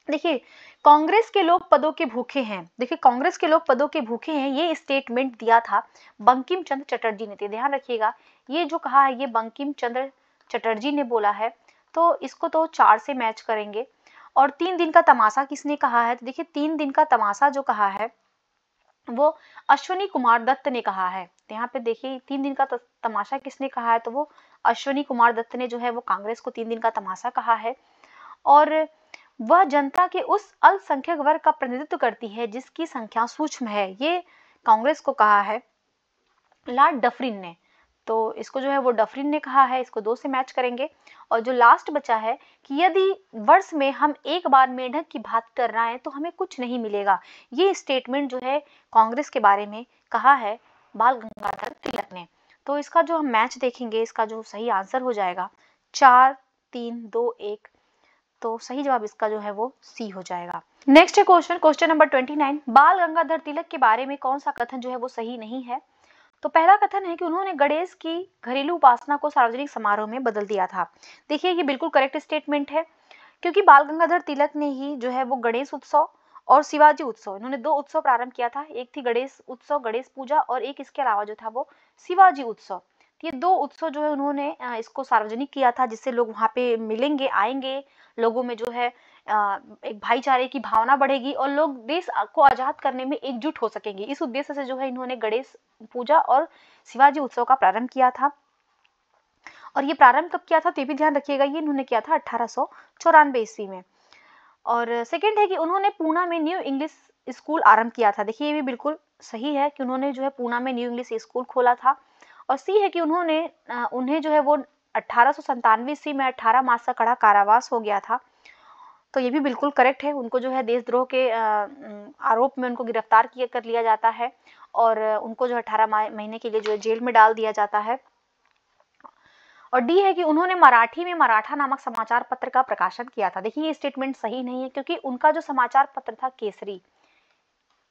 देखिए, कांग्रेस के लोग पदों के भूखे हैं। देखिए, कांग्रेस के लोग पदों के भूखे हैं, ये स्टेटमेंट दिया था बंकिम चंद्र चटर्जी ने। ध्यान रखिएगा, ये जो कहा है ये बंकिम चंद्र चटर्जी ने बोला है। तो इसको तो 4 से मैच करेंगे। और 3 दिन का तमाशा किसने कहा है? तो देखिए 3 दिन का तमाशा जो कहा है वो अश्वनी कुमार दत्त ने कहा है। तो यहाँ पे देखिए 3 दिन का तमाशा किसने कहा है? तो वो अश्वनी कुमार दत्त ने जो है वो कांग्रेस को 3 दिन का तमाशा कहा है। और वह जनता के उस अल्पसंख्यक वर्ग का प्रतिनिधित्व करती है जिसकी संख्या सूक्ष्म है, ये कांग्रेस को कहा है लॉर्ड डफरिन ने। तो इसको जो है वो डफरिन ने कहा है, इसको 2 से मैच करेंगे। और जो लास्ट बचा है कि यदि वर्ष में हम एक बार मेढक की भात कर रहे हैं तो हमें कुछ नहीं मिलेगा, ये स्टेटमेंट जो है कांग्रेस के बारे में कहा है बाल गंगाधर तिलक ने। तो इसका जो हम मैच देखेंगे, इसका जो सही आंसर हो जाएगा 4, 3, 2, 1। तो सही जवाब इसका जो है वो सी हो जाएगा। नेक्स्ट है क्वेश्चन नंबर 29। बाल गंगाधर तिलक के बारे में कौन सा कथन जो है वो सही नहीं है? तो पहला कथन है कि उन्होंने गणेश की घरेलू उपासना को सार्वजनिक समारोह में बदल दिया था। देखिए ये बिल्कुल करेक्ट स्टेटमेंट है, क्योंकि बाल गंगाधर तिलक ने ही जो है वो गणेश उत्सव और शिवाजी उत्सव, इन्होंने 2 उत्सव प्रारंभ किया था। एक थी गणेश उत्सव, गणेश पूजा, और एक इसके अलावा जो था वो शिवाजी उत्सव। ये 2 उत्सव जो है उन्होंने इसको सार्वजनिक किया था, जिससे लोग वहाँ पे मिलेंगे, आएंगे, लोगों में जो है एक भाईचारे की भावना बढ़ेगी और लोग देश को आजाद करने में एकजुट हो सकेंगे। इस उद्देश्य से जो है इन्होंने गणेश पूजा और शिवाजी उत्सव का प्रारंभ किया था। और ये प्रारंभ कब किया था तो ये भी ध्यान रखिएगा, ये इन्होंने किया था 1894 ईस्वी में। और सेकंड है कि उन्होंने पूना में न्यू इंग्लिश स्कूल आरंभ किया था। देखिए ये भी बिल्कुल सही है कि उन्होंने जो है पूना में न्यू इंग्लिश स्कूल खोला था। और सी है कि उन्हें जो है वो 1897 ईस्वी में 18 मास का कड़ा कारावास हो गया था। तो ये भी बिल्कुल करेक्ट है। उनको जो है देशद्रोह के आरोप में उनको गिरफ्तार कर लिया जाता है और उनको जो 18 महीने के लिए जो है जेल में डाल दिया जाता है। और डी है कि उन्होंने मराठी में मराठा नामक समाचार पत्र का प्रकाशन किया था। देखिए ये स्टेटमेंट सही नहीं है, क्योंकि उनका जो समाचार पत्र था केसरी,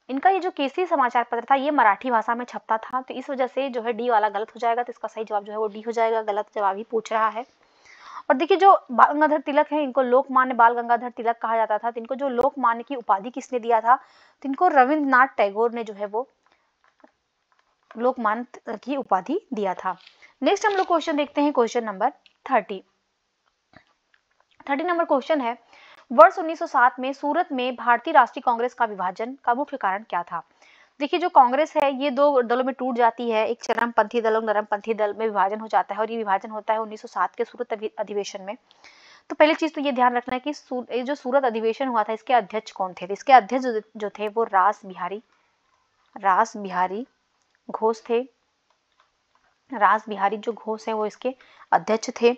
इनका ये जो केसरी समाचार पत्र था ये मराठी भाषा में छपता था। तो इस वजह से जो है डी वाला गलत हो जाएगा। तो इसका सही जवाब जो है वो डी हो जाएगा, गलत जवाब ही पूछ रहा है। और देखिए जो बाल गंगाधर तिलक है, इनको लोकमान्य बाल गंगाधर तिलक कहा जाता था। तो इनको जो लोकमान्य की उपाधि किसने दिया था? तो इनको रविंद्रनाथ टैगोर ने जो है वो लोकमान्य की उपाधि दिया था। नेक्स्ट हम लोग क्वेश्चन देखते हैं, क्वेश्चन नंबर 30 नंबर क्वेश्चन है, वर्ष 1907 में सूरत में भारतीय राष्ट्रीय कांग्रेस का विभाजन का मुख्य कारण क्या था? देखिए जो कांग्रेस है ये 2 दलों में टूट जाती है, एक चरमपंथी दल और नरमपंथी दल में विभाजन हो जाता है। और ये विभाजन होता है 1907 के सूरत अधिवेशन में। तो पहली चीज तो ये ध्यान रखना है कि ये जो सूरत अधिवेशन हुआ था इसके अध्यक्ष कौन थे? इसके अध्यक्ष जो थे वो रास बिहारी घोष थे। रास बिहारी जो घोष है वो इसके अध्यक्ष थे।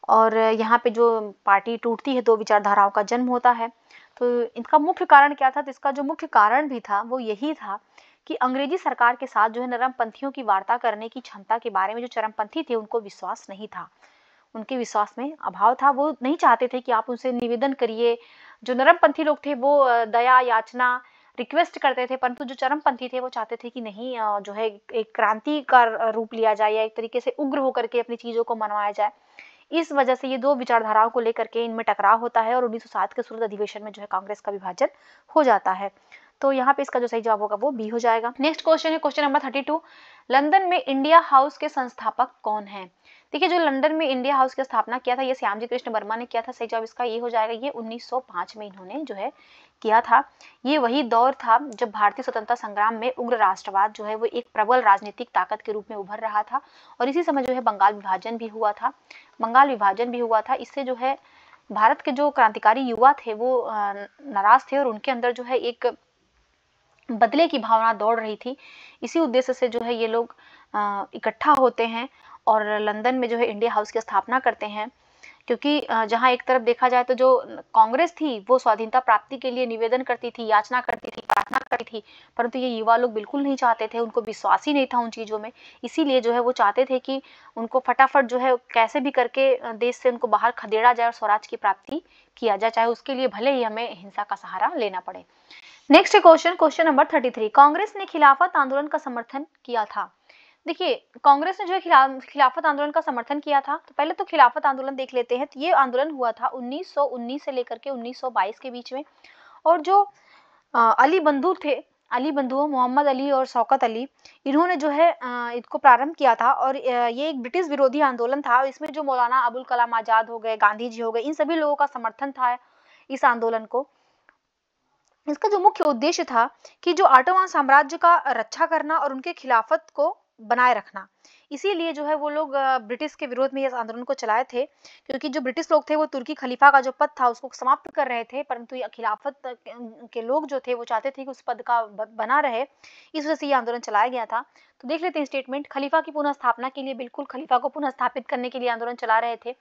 और यहाँ पे जो पार्टी टूटती है 2 विचारधाराओं का जन्म होता है। तो इनका मुख्य कारण क्या था? तो इसका जो मुख्य कारण भी था वो यही था कि अंग्रेजी सरकार के साथ जो है नरमपंथियों की वार्ता करने की क्षमता के बारे में जो चरमपंथी थे उनको विश्वास नहीं था, उनके विश्वास में अभाव था। वो नहीं चाहते थे कि आप उनसे निवेदन करिए। जो नरमपंथी लोग थे वो दया याचना रिक्वेस्ट करते थे, परंतु जो चरमपंथी थे वो चाहते थे कि नहीं, जो है एक क्रांति का रूप लिया जाए या एक तरीके से उग्र होकर के अपनी चीज़ों को मनवाया जाए। इस वजह से ये दो विचारधाराओं को लेकर के इनमें टकराव होता है और 1907 के सूरत अधिवेशन में जो है कांग्रेस का विभाजन हो जाता है। तो यहाँ पे इसका जो सही जवाब होगा वो बी हो जाएगा। नेक्स्ट क्वेश्चन है क्वेश्चन नंबर 32। लंदन में इंडिया हाउस के संस्थापक कौन है? देखिए, जो लंदन में इंडिया हाउस की स्थापना किया था ये श्यामजी कृष्ण वर्मा ने किया था। सही जवाब इसका ये हो जाएगा। ये 1905 में इन्होंने जो है किया था। ये वही दौर था जब भारतीय स्वतंत्रता संग्राम में उग्र राष्ट्रवाद जो है वो एक प्रबल राजनीतिक ताकत के रूप में उभर रहा था और इसी समय जो है बंगाल विभाजन भी हुआ था। इससे जो है भारत के जो क्रांतिकारी युवा थे वो नाराज थे और उनके अंदर जो है एक बदले की भावना दौड़ रही थी। इसी उद्देश्य से जो है ये लोग इकट्ठा होते हैं और लंदन में जो है इंडिया हाउस की स्थापना करते हैं, क्योंकि जहाँ एक तरफ देखा जाए तो जो कांग्रेस थी वो स्वाधीनता प्राप्ति के लिए निवेदन करती थी, याचना करती थी, प्रार्थना करती थी, परंतु ये युवा लोग बिल्कुल नहीं चाहते थे, उनको विश्वास ही नहीं था उन चीज़ों में। इसीलिए जो है वो चाहते थे कि उनको फटाफट जो है कैसे भी करके देश से उनको बाहर खदेड़ा जाए और स्वराज की प्राप्ति किया जाए, चाहे उसके लिए भले ही हमें हिंसा का सहारा लेना पड़े। Next question number 33। कांग्रेस ने खिलाफत आंदोलन का समर्थन किया था। देखिए, कांग्रेस ने जो है खिलाफत आंदोलन का समर्थन किया था। तो पहले तो खिलाफत आंदोलन देख लेते हैं। तो ये आंदोलन हुआ था 1919 से लेकर के 1922 के बीच में। और जो अली बंधु मोहम्मद अली और शौकत अली, इन्होंने जो है इसको प्रारंभ किया था और ये एक ब्रिटिश विरोधी आंदोलन था। इसमें जो मौलाना अबुल कलाम आजाद हो गए, गांधी जी हो गए, इन सभी लोगों का समर्थन था इस आंदोलन को। इसका जो मुख्य उद्देश्य था कि जो ऑटोमान साम्राज्य का रक्षा करना और उनके खिलाफत को बनाए रखना। इसीलिए जो है वो लोग ब्रिटिश के विरोध में इस आंदोलन को चलाए थे, क्योंकि जो ब्रिटिश लोग थे वो तुर्की खलीफा का जो पद था उसको समाप्त कर रहे थे, परंतु ये खिलाफत के लोग जो थे वो चाहते थे कि उस पद का बना रहे। इस वजह से ये आंदोलन चलाया गया था। तो देख लेते हैं स्टेटमेंट। खलीफा की पुनः स्थापना के लिए, बिल्कुल खलीफा को पुनः स्थापित करने के लिए आंदोलन चला रहे थे,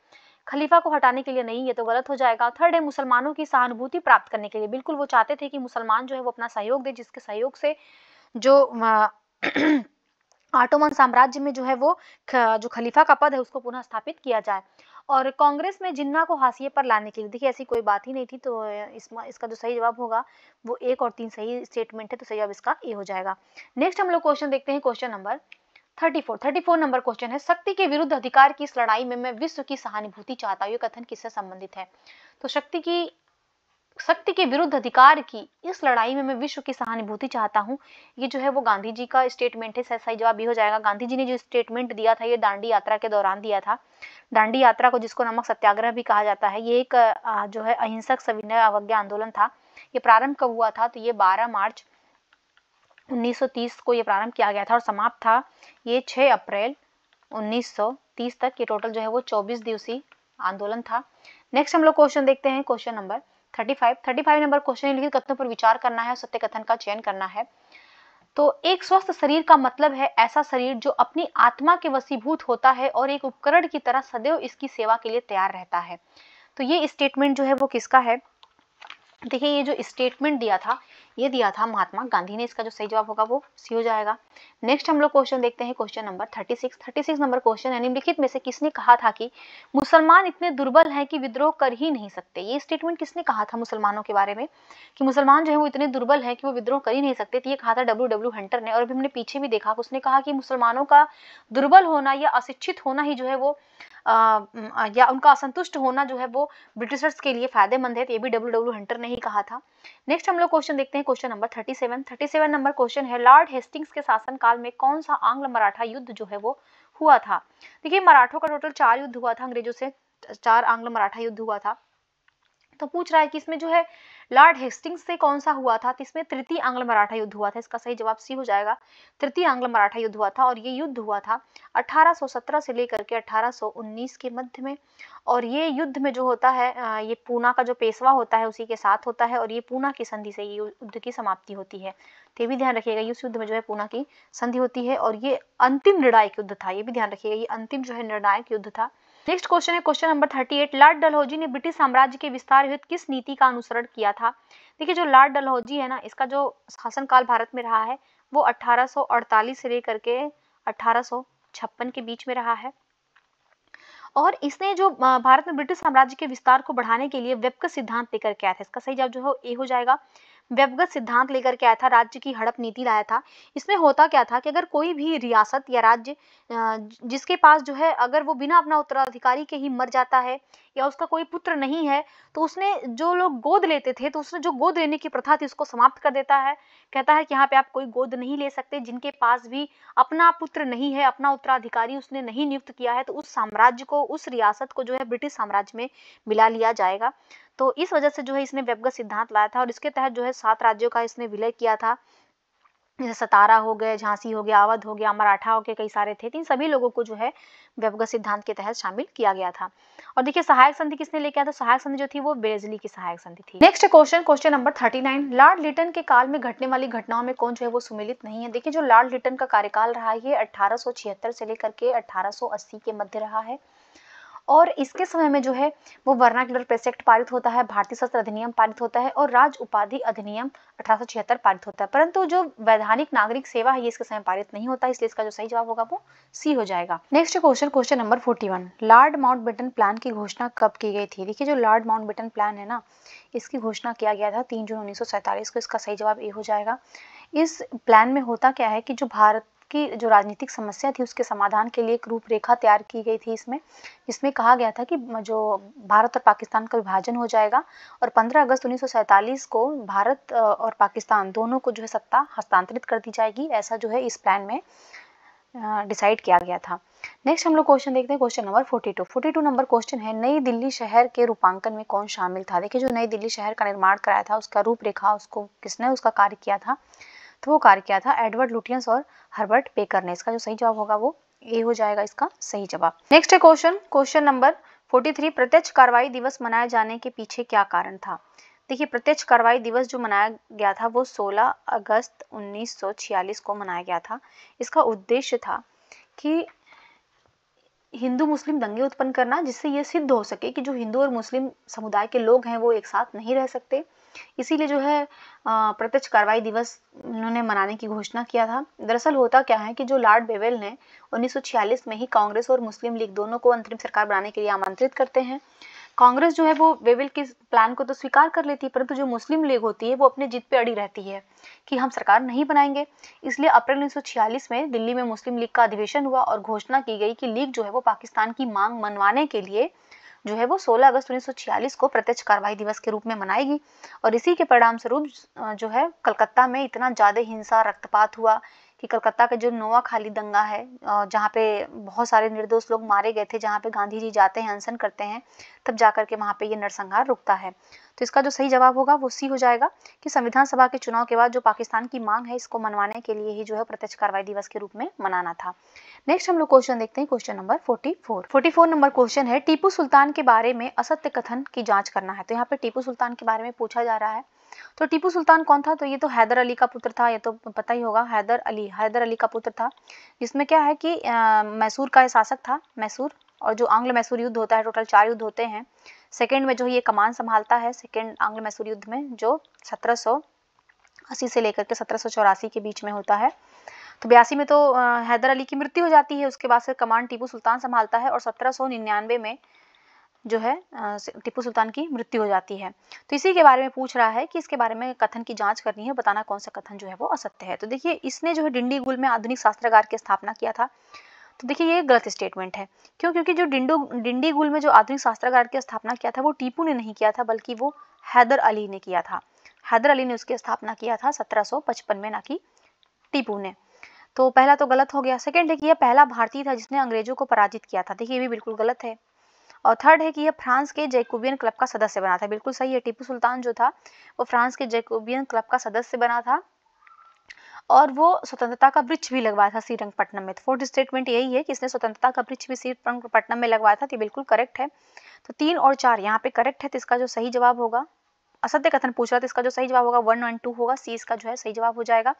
खलीफा को हटाने के लिए नहीं, ये तो गलत हो जाएगा। थर्ड है मुसलमानों की सहानुभूति प्राप्त करने के लिए, बिल्कुल वो चाहते थे कि मुसलमान जो है वो अपना सहयोग दे, जिसके सहयोग से जो ऑटोमन साम्राज्य में जो है वो जो खलीफा का पद है उसको पुनः स्थापित किया जाए। और कांग्रेस में जिन्ना को हाशिए पर लाने के लिए, देखिए ऐसी कोई बात ही नहीं थी। तो इसका जो सही जवाब होगा वो 1 और 3 सही स्टेटमेंट है, तो सही जवाब इसका ए हो जाएगा। नेक्स्ट हम लोग क्वेश्चन देखते हैं क्वेश्चन नंबर 34 नंबर क्वेश्चन है। शक्ति के विरुद्ध अधिकार की इस लड़ाई में मैं विश्व की सहानुभूति चाहता हूँ, ये कथन किससे संबंधित है? तो शक्ति के विरुद्ध अधिकार की इस लड़ाई में मैं विश्व की सहानुभूति चाहता हूँ, ये जो है वो गांधी जी का स्टेटमेंट है। सही जवाब भी हो जाएगा। गांधी जी ने जो स्टेटमेंट दिया था ये दांडी यात्रा के दौरान दिया था। दांडी यात्रा को, जिसको नमक सत्याग्रह भी कहा जाता है, ये एक जो है अहिंसक सविनय अवज्ञा आंदोलन था। ये प्रारंभ कब हुआ था? तो ये 12 मार्च 1930 को ये प्रारंभ किया गया था और समाप्त था ये 6 अप्रैल 1930 तक। ये टोटल जो है वो 24 दिवसीय आंदोलन था। नेक्स्ट हम लोग क्वेश्चन देखते हैं क्वेश्चन नंबर 35 नंबर क्वेश्चन। निम्नलिखित कथनों पर विचार करना है, सत्य कथन का चयन करना है। तो एक स्वस्थ शरीर का मतलब है ऐसा शरीर जो अपनी आत्मा के वशीभूत होता है और एक उपकरण की तरह सदैव इसकी सेवा के लिए तैयार रहता है। तो ये स्टेटमेंट जो है वो किसका है? देखिए, ये जो स्टेटमेंट दिया था ये दिया था महात्मा गांधी ने। इसका जो सही जवाब होगा वो सी हो जाएगा। नेक्स्ट हम लोग क्वेश्चन देखते हैं क्वेश्चन नंबर 36 नंबर क्वेश्चन है। निम्नलिखित में से किसने कहा था कि मुसलमान इतने दुर्बल हैं कि विद्रोह कर ही नहीं सकते? ये स्टेटमेंट किसने कहा था मुसलमानों के बारे में कि मुसलमान जो है वो इतने दुर्बल है कि वो विद्रोह कर ही नहीं सकते? तो ये कहा था डब्ल्यू हंटर ने। और अभी हमने पीछे भी देखा, उसने कहा कि मुसलमानों का दुर्बल होना या अशिक्षित होना ही जो है वो या उनका असंतुष्ट होना जो है वो ब्रिटिशर्स के लिए फायदेमंद है। तो ये भी डब्ल्यू हंटर ने ही कहा था। नेक्स्ट हम लोग क्वेश्चन देखते हैं क्वेश्चन नंबर 37 नंबर क्वेश्चन है। लॉर्ड हेस्टिंग्स के शासनकाल में कौन सा आंग्ल मराठा युद्ध जो है वो हुआ था? देखिए, मराठों का टोटल 4 युद्ध हुआ था, अंग्रेजों से 4 आंग्ल मराठा युद्ध हुआ था। तो पूछ रहा है कि इसमें जो है लॉर्ड हेस्टिंग्स से कौन सा हुआ था? तो इसमें तृतीय आंग्ल मराठा युद्ध हुआ था। इसका सही जवाब सी हो जाएगा। तृतीय आंग्ल मराठा युद्ध हुआ था और ये युद्ध हुआ था 1817 से लेकर के 1819 के मध्य में। और ये युद्ध में जो होता है ये पूना का जो पेशवा होता है उसी के साथ होता है और ये पूना की संधि से ये युद्ध की समाप्ति होती है। तो ये भी ध्यान रखिएगा, इस युद्ध में जो है पूना की संधि होती है और ये अंतिम निर्णायक युद्ध था। ये भी ध्यान रखिएगा, ये अंतिम जो है निर्णायक युद्ध था। नेक्स्ट क्वेश्चन है क्वेश्चन नंबर 38। लॉर्ड डलहौजी ने ब्रिटिश साम्राज्य के विस्तार हेतु किस नीति का अनुसरण किया था? देखिए जो लॉर्ड डलहौजी है ना, इसका जो शासनकाल भारत में रहा है वो 1848 से लेकर के 1856 के बीच में रहा है। और इसने जो भारत में ब्रिटिश साम्राज्य के विस्तार को बढ़ाने के लिए व्यवगत सिद्धांत लेकर के आया था। इसका सही जवाब जो है ए हो जाएगा। व्यवगत सिद्धांत लेकर के आया था, राज्य की हड़प नीति लाया था। इसमें होता क्या था कि अगर कोई भी रियासत या राज्य जिसके पास जो है अगर वो बिना अपना उत्तराधिकारी के ही मर जाता है या उसका कोई पुत्र नहीं है, तो उसने जो लोग गोद लेते थे तो उसने जो गोद लेने की प्रथा थी उसको समाप्त कर देता है। कहता है कि यहाँ पे आप कोई गोद नहीं ले सकते। जिनके पास भी अपना पुत्र नहीं है, अपना उत्तराधिकारी उसने नहीं नियुक्त किया है, तो उस साम्राज्य को, उस रियासत को जो है ब्रिटिश साम्राज्य में मिला लिया जाएगा। तो इस वजह से जो है इसने व्यवगत सिद्धांत लाया था और इसके तहत जो है 7 राज्यों का इसने विलय किया था। जैसे सतारा हो गए, झांसी हो गया, अवध हो गया, मराठा हो गए, कई सारे थे। तो इन सभी लोगों को जो है व्यवगत सिद्धांत के तहत शामिल किया गया था। और देखिए सहायक संधि किसने लेके आया था? सहायक संधि जो थी वो बेलेजली की सहायक संधि थी। Next question number 39। Lord Lytton के काल में घटने वाली घटनाओं में कौन जो है वो सुमिलित नहीं है? देखिए जो लॉर्ड लिटन का कार्यकाल रहा है ये 1876 से लेकर के 1880 के मध्य रहा है। और इसके समय में जो है वो वर्नाक्युलर प्रेस एक्ट पारित होता है, भारतीय शस्त्र अधिनियम पारित होता है और राज उपाधि अधिनियम 1876 पारित होता है। परंतु जो वैधानिक नागरिक सेवा है ये इसके समय पारित नहीं होता, इसलिए इसका जो सही जवाब होगा वो सी हो जाएगा। Next question number 41। Lord Mountbatten plan की घोषणा कब की गई थी? देखिए जो लॉर्ड माउंटबेटन प्लान है ना, इसकी घोषणा किया गया था 3 जून 1947 को। इसका सही जवाब ए हो जाएगा। इस प्लान में होता क्या है कि जो भारत की जो राजनीतिक समस्या थी उसके समाधान के लिए एक रूपरेखा तैयार की गई थी इसमें, जिसमें कहा गया था कि जो भारत और पाकिस्तान का विभाजन हो जाएगा और 15 अगस्त 1947 को भारत और पाकिस्तान दोनों को जो है सत्ता हस्तांतरित कर दी जाएगी। ऐसा जो है इस प्लान में डिसाइड किया गया था। नेक्स्ट हम लोग क्वेश्चन देखते हैं क्वेश्चन नंबर 42 नंबर क्वेश्चन है नई दिल्ली शहर के रूपांकन में कौन शामिल था? देखिए जो नई दिल्ली शहर का निर्माण कराया था उसका रूपरेखा उसको किसने उसका कार्य किया था? तो वो कार्य किया था एडवर्ड लुटियंस और हर्बर्ट बेकर ने। इसका जो सही जवाब होगा वो ए हो जाएगा इसका सही जवाब। नेक्स्ट है क्वेश्चन नंबर 43। प्रत्यक्ष कार्रवाई दिवस मनाए जाने के पीछे क्या कारण था? देखिए प्रत्यक्ष कार्रवाई दिवस जो मनाया गया था वो 16 अगस्त 1946 को मनाया गया था। इसका उद्देश्य था कि हिंदू मुस्लिम दंगे उत्पन्न करना, जिससे ये सिद्ध हो सके कि जो हिंदू और मुस्लिम समुदाय के लोग हैं वो एक साथ नहीं रह सकते। इसीलिए जो है प्रत्यक्ष कार्रवाई दिवस उन्होंने मनाने की घोषणा किया था। दरअसल होता क्या है कि जो लॉर्ड वेवेल ने 1946 में ही कांग्रेस और मुस्लिम लीग दोनों को अंतरिम सरकार बनाने के लिए आमंत्रित करते हैं। कांग्रेस जो है वो वेवेल के प्लान को तो स्वीकार कर लेती है, परंतु जो मुस्लिम लीग होती है वो अपने जिद पे अड़ी रहती है कि हम सरकार नहीं बनाएंगे। इसलिए अप्रैल 1946 में दिल्ली में मुस्लिम लीग का अधिवेशन हुआ और घोषणा की गई कि लीग जो है वो पाकिस्तान की मांग मनवाने के लिए जो है वो 16 अगस्त 1946 को प्रत्यक्ष कार्रवाई दिवस के रूप में मनाएगी। और इसी के परिणाम स्वरूप जो है कलकत्ता में इतना ज़्यादा हिंसा रक्तपात हुआ कि कलकत्ता का जो नोआखाली दंगा है जहाँ पे बहुत सारे निर्दोष लोग मारे गए थे, जहाँ पे गांधी जी जाते हैं अनशन करते हैं, तब जाकर के वहाँ पे ये नरसंहार रुकता है। तो इसका जो सही जवाब होगा वो सी हो जाएगा कि संविधान सभा के चुनाव के बाद जो पाकिस्तान की मांग है इसको मनवाने के लिए ही जो है प्रत्यक्ष कार्रवाई दिवस के रूप में मनाना था। नेक्स्ट हम लोग क्वेश्चन देखते हैं क्वेश्चन नंबर 44 नंबर क्वेश्चन है टीपू सुल्तान के बारे में असत्य कथन की जांच करना है। तो यहाँ पे टीपू सुल्तान के बारे में पूछा जा रहा है। तो टीपू सुल्तान कौन था? तो ये तो हैदर अली का पुत्र था, ये तो पता ही होगा। हैदर अली का पुत्र था, जिसमें क्या है कि मैसूर का शासक था, मैसूर। और जो आंग्ल मैसूर युद्ध होता है, टोटल 4 युद्ध होते हैं। सेकेंड में जो ये कमान संभालता है सेकेंड आंग्ल मैसूर युद्ध में, जो 1780 से लेकर के 1784 के बीच में होता है। तो 82 में तो हैदर अली की मृत्यु हो जाती है, उसके बाद से कमान टीपू सुल्तान संभालता है और 1799 में जो है टीपू सुल्तान की मृत्यु हो जाती है। तो इसी के बारे में पूछ रहा है कि इसके बारे में कथन की जांच करनी है, बताना कौन सा कथन जो है वो असत्य है। तो देखिए इसने जो है डिंडीगुल में आधुनिक शास्त्रागार की स्थापना किया था। तो देखिए ये गलत स्टेटमेंट है। क्यों? क्योंकि जो डिंडीगुल में जो आधुनिक शास्त्रागार की स्थापना किया था वो टीपू ने नहीं किया था, बल्कि वो हैदर अली ने किया था। हैदर अली ने उसकी स्थापना किया था 1755 में, ना कि टीपू ने। तो पहला तो गलत हो गया। सेकंड है कि यह पहला भारतीय था जिसने अंग्रेजों को पराजित किया था। देखिए ये भी बिल्कुल गलत है। और थर्ड है कि यह फ्रांस के जैकोबियन क्लब का सदस्य बना था। बिल्कुल सही है, टीपू सुल्तान जो था वो फ्रांस के जैकोबियन क्लब का सदस्य बना था और वो स्वतंत्रता का वृक्ष भी लगवाया था श्रीरंगपट्टनम में। तो फोर्थ स्टेटमेंट यही है कि इसने स्वतंत्रता का वृक्ष भी श्रीरंगपट्टनम में लगवाया था। तो बिल्कुल करेक्ट है। तो 3 और 4 यहाँ पे करेक्ट है। तो इसका जो सही जवाब होगा, असत्य कथन पूछ रहा था, इसका जो सही जवाब होगा 1 और 2 होगा। सी इसका जो है सही जवाब हो जाएगा।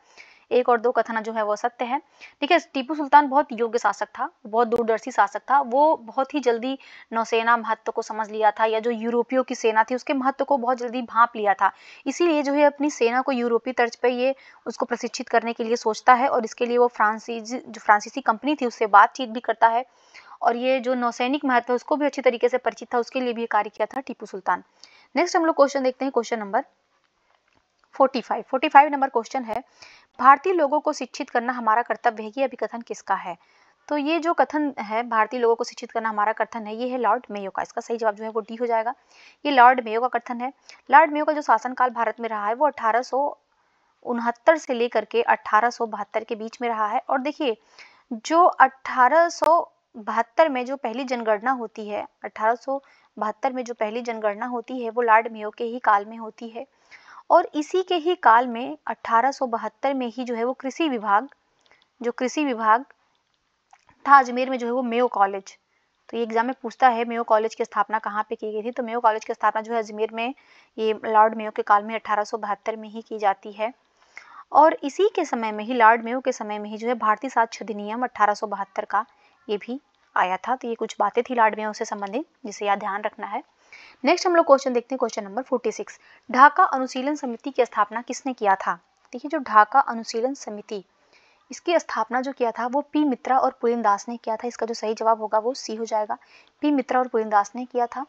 1 और 2 कथन जो है वो सत्य है। देखिए टीपू सुल्तान बहुत योग्य शासक था, बहुत दूरदर्शी शासक था। वो बहुत ही जल्दी नौसेना महत्व को समझ लिया था, या जो यूरोपियों की सेना थी उसके महत्व को बहुत जल्दी भांप लिया था। इसीलिए जो है अपनी सेना को यूरोपीय तर्ज पे ये उसको प्रशिक्षित करने के लिए सोचता है, और इसके लिए वो फ्रांसीसी कंपनी थी उससे बातचीत भी करता है, और ये जो नौसैनिक महत्व है उसको भी अच्छी तरीके से परिचित था, उसके लिए भी कार्य किया था टीपू सुल्तान। नेक्स्ट हम लोग क्वेश्चन देखते हैं, क्वेश्चन नंबर 45 नंबर क्वेश्चन है, भारतीय लोगों को शिक्षित करना हमारा कर्तव्य है, ये अभिकथन किसका है? तो ये जो कथन है भारतीय लोगों को शिक्षित करना हमारा कथन है, ये है लॉर्ड मेयो का। इसका सही जवाब जो है वो डी हो जाएगा। ये लॉर्ड मेयो का कथन है। लॉर्ड मेयो का जो शासनकाल भारत में रहा है वो 1869 से लेकर के 1872 के बीच में रहा है। और देखिए जो 1872 में जो पहली जनगणना होती है, 1872 में जो पहली जनगणना होती है वो लॉर्ड मेयो के ही काल में होती है। और इसी के ही काल में 1872 में ही जो है वो कृषि विभाग था अजमेर में, जो है वो मेयो कॉलेज। तो ये एग्जाम में पूछता है मेयो कॉलेज की स्थापना कहाँ पे की गई थी? तो मेयो कॉलेज की स्थापना जो है अजमेर में ये लॉर्ड मेयो के काल में 1872 में ही की जाती है। और इसी के समय में ही, लॉर्ड मेयो के समय में ही जो है भारतीय साक्ष्य अधिनियम 1872 का ये भी आया था। तो ये कुछ बातें थी लॉर्ड मेयो से संबंधित जिसे याद ध्यान रखना है। नेक्स्ट हम लोग क्वेश्चन देखते हैं, क्वेश्चन नंबर 46, ढाका अनुशीलन समिति की स्थापना किसने किया था? देखिए जो ढाका अनुशीलन समिति, इसकी स्थापना जो किया था वो पी मित्रा और पुलिनदास ने किया था। इसका जो सही जवाब होगा वो सी हो जाएगा, पी मित्रा और पुलिनदास ने किया था।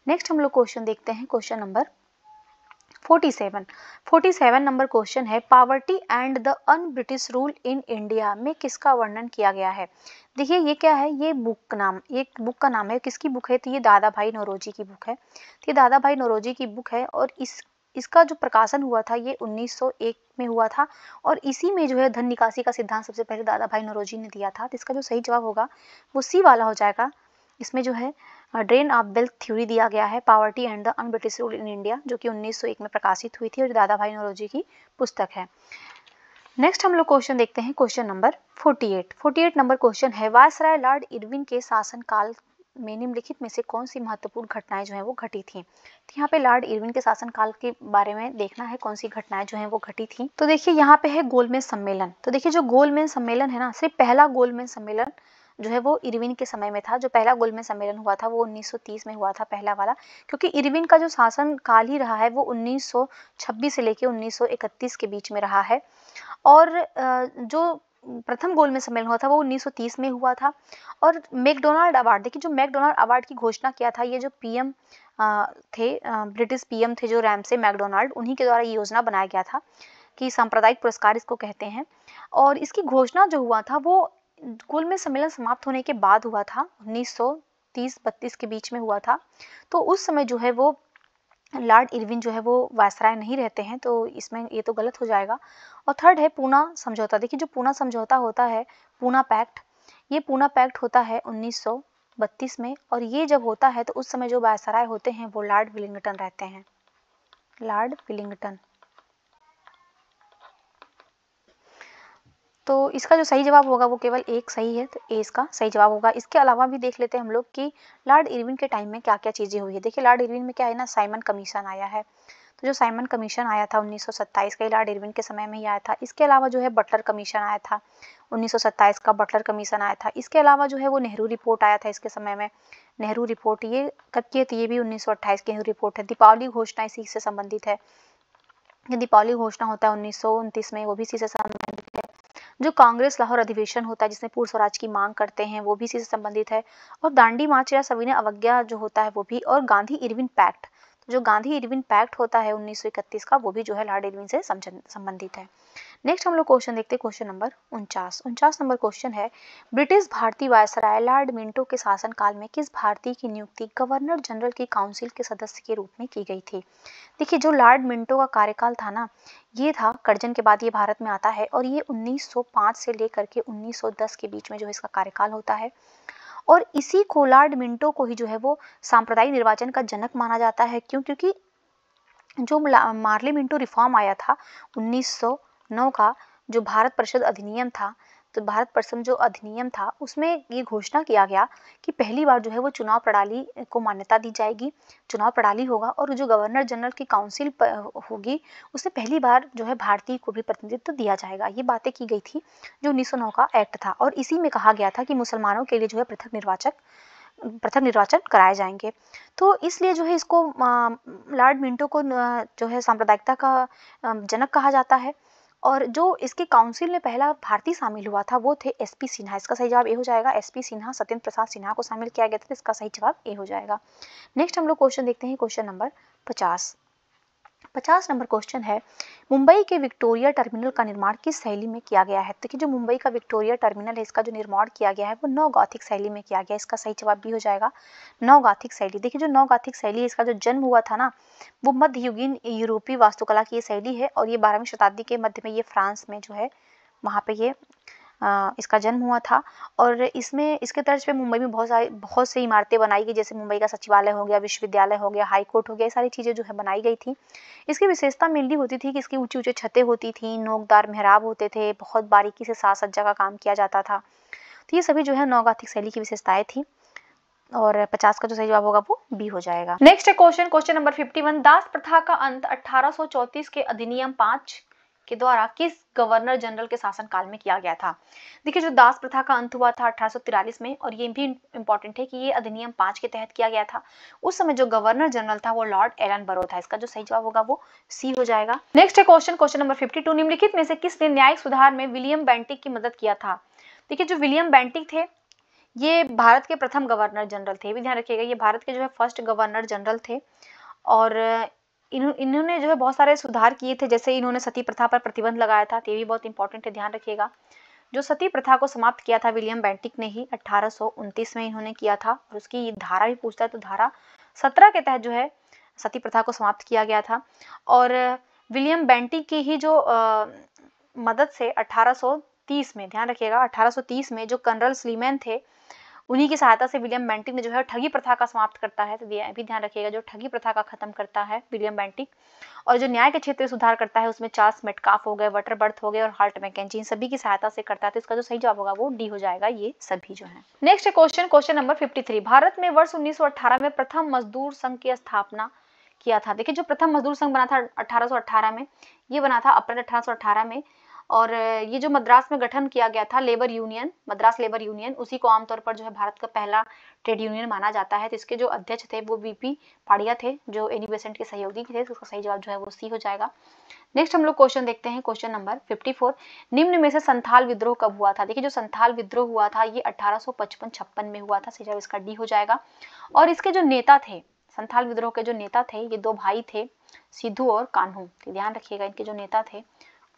नेक्स्ट हम लोग क्वेश्चन देखते हैं, क्वेश्चन नंबर 47 नंबर क्वेश्चन है, poverty and the un British rule in India में किसका वर्णन किया गया है? देखिए ये क्या है, ये बुक का नाम है। किसकी बुक है? तो ये दादा भाई नौरोजी की बुक है। तो ये दादा भाई नौरोजी की बुक है, और इसका जो प्रकाशन हुआ था ये 1901 में हुआ था। और इसी में जो है धन निकासी का सिद्धांत सबसे पहले दादा भाई नौरोजी ने दिया था। तो इसका जो सही जवाब होगा वो सी वाला हो जाएगा। इसमें जो है ड्रेन ऑफ वेल्थ थ्योरी दिया गया है, poverty and the un British rule in India, जो कि 1901 में प्रकाशित हुई थी और दादा भाई नौरोजी की पुस्तक है। नेक्स्ट हम लोग क्वेश्चन देखते हैं, क्वेश्चन नंबर 48 नंबर क्वेश्चन है, वायसराय लॉर्ड इरविन के शासनकाल में निम्नलिखित में से कौन सी महत्वपूर्ण घटनाएं जो है वो घटी थी? तो यहाँ पे लॉर्ड इरविन के शासनकाल के बारे में देखना है कौन सी घटनाएं जो है वो घटी थी। तो देखिए यहाँ पे है गोलमेज सम्मेलन। तो देखिए जो गोलमेज सम्मेलन है ना, सिर्फ पहला गोलमेज सम्मेलन जो है वो इरविन के समय में था। जो पहला गोलमेज सम्मेलन हुआ था वो 1930 में हुआ था, पहला वाला। क्योंकि इरविन का जो शासन काल ही रहा है वो 1926 से लेके 1931 के बीच में रहा है। और जो प्रथम गोलमेज सम्मेलन हुआ था वो 1930 में हुआ था। और मैकडोनाल्ड अवार्ड, देखिए जो मैकडोनाल्ड अवार्ड की घोषणा किया था, ये जो पीएम थे, ब्रिटिश पीएम थे जो रैमसे मैकडोनाल्ड, उन्हीं के द्वारा ये योजना बनाया गया था कि सांप्रदायिक पुरस्कार इसको कहते हैं। और इसकी घोषणा जो हुआ था वो गोलमेज सम्मेलन समाप्त होने के बाद हुआ था, 1930-32 के बीच में हुआ था। तो उस समय जो है वो लॉर्ड इरविन जो है वो वायसराय नहीं रहते हैं, तो इसमें ये तो गलत हो जाएगा। और थर्ड है पूना समझौता। देखिए जो पूना समझौता होता है, पूना पैक्ट, ये पूना पैक्ट होता है 1932 में। और ये जब होता है तो उस समय जो वायसराय होते हैं वो लॉर्ड विलिंगटन रहते हैं, लॉर्ड विलिंगटन। तो इसका जो सही जवाब होगा वो केवल एक सही है, तो ए इसका सही जवाब होगा। इसके अलावा भी देख लेते हैं हम लोग कि लॉर्ड इरविन के टाइम में क्या क्या चीज़ें हुई है। देखिए लॉर्ड इरविन में क्या है ना, साइमन कमीशन आया है। तो जो साइमन कमीशन आया था 1927 का, लॉर्ड इरविन के समय में ही आया था। इसके अलावा जो है बटलर कमीशन आया था 1927 का, बटलर कमीशन आया था। इसके अलावा जो है वो नेहरू रिपोर्ट आया था इसके समय में, नेहरू रिपोर्ट। ये कब की है? तो ये भी 1928 की नेहरू रिपोर्ट है। दीपावली घोषणा इसी से संबंधित है, ये दीपावली घोषणा होता है 1929 में, वो भी इसी से संबंधित है। जो कांग्रेस लाहौर अधिवेशन होता है जिसमें पूर्ण स्वराज की मांग करते हैं, वो भी इसी से संबंधित है। और दांडी मार्च या सविनय अवज्ञा जो होता है वो भी। और गांधी इरविन पैक्ट, तो जो गांधी इरविन पैक्ट होता है 1931 का, वो भी जो है लॉर्ड इरविन से संबंधित है। नेक्स्ट हम लोग क्वेश्चन देखते हैं, क्वेश्चन नंबर 49 नंबर क्वेश्चन है, ब्रिटिश भारतीय वायसराय लॉर्ड मिंटो के शासनकाल में किस भारतीय की नियुक्ति गवर्नर जनरल की काउंसिल के सदस्य के रूप में की गई थी? देखिए जो लॉर्ड मिंटो का कार्यकाल था ना, ये था कर्जन के बाद ये भारत में आता है, और ये 1905 से लेकर के 1910 के बीच में जो है इसका कार्यकाल होता है। और इसी को लॉर्ड मिंटो को ही जो है वो सांप्रदायिक निर्वाचन का जनक माना जाता है। क्यों? क्योंकि जो मार्ले मिंटो रिफॉर्म आया था 1909 का, जो भारत परिषद अधिनियम था, तो भारत प्रथम जो अधिनियम था उसमें ये घोषणा किया गया कि पहली बार जो है वो चुनाव प्रणाली को मान्यता दी जाएगी, चुनाव प्रणाली होगा और जो गवर्नर जनरल की काउंसिल होगी उससे पहली बार जो है भारतीय को भी प्रतिनिधित्व दिया जाएगा। ये बातें की गई थी जो 1909 का एक्ट था और इसी में कहा गया था कि मुसलमानों के लिए जो है पृथक निर्वाचन कराए जाएंगे। तो इसलिए जो है इसको लॉर्ड मिंटो को जो है सांप्रदायिकता का जनक कहा जाता है। और जो इसके काउंसिल में पहला भारतीय शामिल हुआ था वो थे एसपी सिन्हा। इसका सही जवाब ए हो जाएगा, एसपी सिन्हा, सत्येंद्र प्रसाद सिन्हा को शामिल किया गया था। इसका सही जवाब ए हो जाएगा। नेक्स्ट हम लोग क्वेश्चन देखते हैं, क्वेश्चन नंबर 50 नंबर क्वेश्चन है, मुंबई के विक्टोरिया टर्मिनल का निर्माण किस शैली में किया गया है? देखिए जो मुंबई का विक्टोरिया टर्मिनल है इसका जो निर्माण किया गया है वो नव गॉथिक शैली में किया गया है। इसका सही जवाब भी हो जाएगा, नव गॉथिक शैली। देखिए जो नव गॉथिक शैली है इसका जो जन्म हुआ था ना वो मध्ययुगीन यूरोपीय वास्तुकला की ये शैली है और ये 12वीं शताब्दी के मध्य में ये फ्रांस में जो है वहाँ पे ये इसका जन्म हुआ था। और इसमें इसके तर्ज पे मुंबई में बहुत सी इमारतें बनाई गई, जैसे मुंबई का सचिवालय हो गया, विश्वविद्यालय हो गया, हाई कोर्ट हो गया, ये सारी चीज़ें जो है बनाई गई थी। इसकी विशेषता मेनली होती थी कि इसकी ऊंची ऊंची छतें होती थी, नोकदार मेहराब होते थे, बहुत बारीकी से साज सज्जा का काम किया जाता था। तो ये सभी जो है नवगॉथिक शैली की विशेषताएं थी और 50 का जो सही जवाब होगा वो बी हो जाएगा। नेक्स्ट है क्वेश्चन नंबर 51, दास प्रथा का अंत 1834 के अधिनियम 5 के द्वारा किस गवर्नर जनरल के शासनकाल में किया गया था? देखिए जो दास प्रथा का अंत हुआ था 1843 में और ये भी इंपॉर्टेंट है कि ये अधिनियम 5 के तहत किया गया था। उस समय जो गवर्नर जनरल था वो लॉर्ड एलन बरो था। इसका जो सही जवाब होगा वो सी हो जाएगा। नेक्स्ट है क्वेश्चन नंबर 52, निम्नलिखित में से किसने न्यायिक सुधार में विलियम बेंटिक की मदद किया था? देखिए जो विलियम बेंटिक थे ये भारत के प्रथम गवर्नर जनरल थे, भी ध्यान रखिएगा, ये भारत के जो है फर्स्ट गवर्नर जनरल थे और इन्होंने जो है बहुत सारे सुधार किए थे, जैसे इन्होंने सती प्रथा पर प्रतिबंध लगाया था, ये भी बहुत इंपॉर्टेंट है, ध्यान रखिएगा। जो सती प्रथा को समाप्त किया था विलियम बेंटिक ने ही 1829 में इन्होंने किया था और उसकी धारा भी पूछता है तो धारा 17 के तहत जो है सती प्रथा को समाप्त किया गया था। और विलियम बेंटिक की ही जो मदद से 1830 में, ध्यान रखिएगा 1830 में जो कर्नल स्लीमैन थे उन्हीं की सहायता से विलियम बेंटिक ने जो है ठगी प्रथा का समाप्त करता है। तो भी ध्यान रखिएगा, जो ठगी प्रथा का खत्म करता है विलियम बेंटिक। और जो न्याय के क्षेत्र में सुधार करता है उसमें चार्ल्स मेटकाफ हो गए, वटरबर्थ हो गए और हार्ट मैकेंजी, इन सभी की सहायता से करता है। तो इसका जो सही जवाब होगा वो डी हो जाएगा, ये सभी जो है। नेक्स्ट क्वेश्चन नंबर 53, भारत में वर्ष 1918 में प्रथम मजदूर संघ की स्थापना किया था। देखिए जो प्रथम मजदूर संघ बना था 1818 में, ये बना था अप्रैल 1818 में। और ये जो मद्रास में गठन किया गया था labour union, Madras labour union, उसी को आमतौर पर जो है भारत का पहला ट्रेड यूनियन माना जाता है। तो इसके जो अध्यक्ष थे वो वीपी पाड़िया थे जो एनी बेसेंट के सहयोगी थे। तो उसका सही जवाब जो है वो सी हो जाएगा। नेक्स्ट हम लोग क्वेश्चन देखते हैं, क्वेश्चन नंबर 54, निम्न में से संथाल विद्रोह कब हुआ था? देखिए जो संथाल विद्रोह हुआ था ये 1855-56 में हुआ था। सही जवाब इसका डी हो जाएगा। और इसके जो नेता थे, संथाल विद्रोह के जो नेता थे ये दो भाई थे, सिद्धू और कान्हू। तो ध्यान रखिएगा इनके जो नेता थे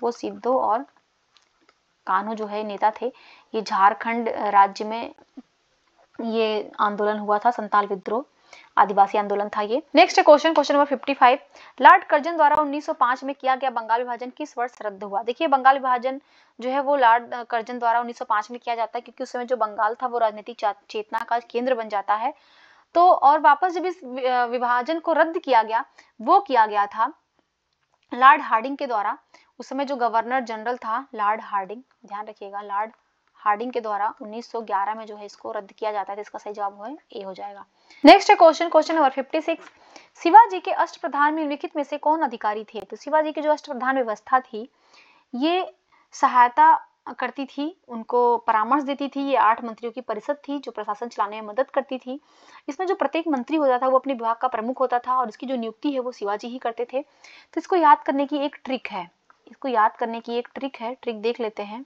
वो सिद्धू और कान्हू जो है नेता थे। ये झारखंड राज्य में ये आंदोलन हुआ था, संथाल विद्रोह, आदिवासी आंदोलन था ये। Next question number 55, Lord Curzon द्वारा 1905 में किया गया बंगाल विभाजन किस वर्ष रद्द हुआ? देखिए बंगाल विभाजन जो है वो लॉर्ड कर्जन द्वारा 1905 में किया जाता है क्योंकि उस समय जो बंगाल था वो राजनीतिक चेतना का केंद्र बन जाता है। तो और वापस जब इस विभाजन को रद्द किया गया वो किया गया था लॉर्ड हार्डिंग के द्वारा। उस समय जो गवर्नर जनरल था लॉर्ड हार्डिंग, ध्यान रखिएगा, लॉर्ड हार्डिंग के द्वारा 1911 में जो है इसको रद्द किया जाता है। तो इसका सही जवाब है ए हो जाएगा। नेक्स्ट क्वेश्चन नंबर 56, शिवाजी के अष्टप्रधान में निम्नलिखित में से कौन अधिकारी थे? तो शिवाजी की जो अष्टप्रधान व्यवस्था थी ये सहायता करती थी, उनको परामर्श देती थी। ये 8 मंत्रियों की परिषद थी जो प्रशासन चलाने में मदद करती थी। इसमें जो प्रत्येक मंत्री होता था वो अपने विभाग का प्रमुख होता था और इसकी जो नियुक्ति है वो शिवाजी ही करते थे। तो इसको याद करने की एक ट्रिक है, ट्रिक देख लेते हैं।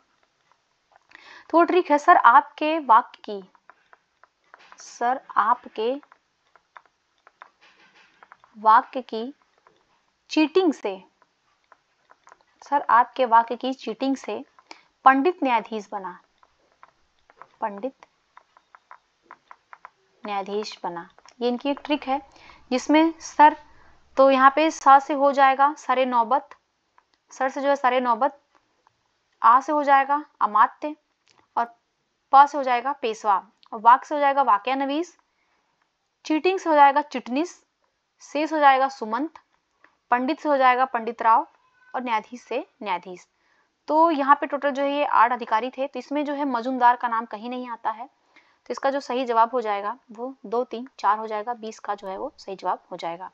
तो वो ट्रिक है, सर आपके वाक्य की चीटिंग से पंडित न्यायाधीश बना। ये इनकी एक ट्रिक है जिसमें सर, तो यहाँ पे सा से हो जाएगा सरे नौबत, सर से जो है सरे नौबत, आ से हो जाएगा अमात्य और प से हो जाएगा पेशवा और वाक से हो जाएगा वाक्यानवीस, चीटिंग से हो जाएगा चिटनिस, शेष हो जाएगा सुमंत, पंडित से हो जाएगा पंडित राव और न्यायाधीश से न्यायाधीश। तो यहाँ पे टोटल जो है ये 8 अधिकारी थे। तो इसमें जो है मजूमदार का नाम कहीं नहीं आता है, तो इसका जो सही जवाब हो जाएगा वो 2, 3, 4 हो जाएगा। 20 का जो है वो सही जवाब हो जाएगा।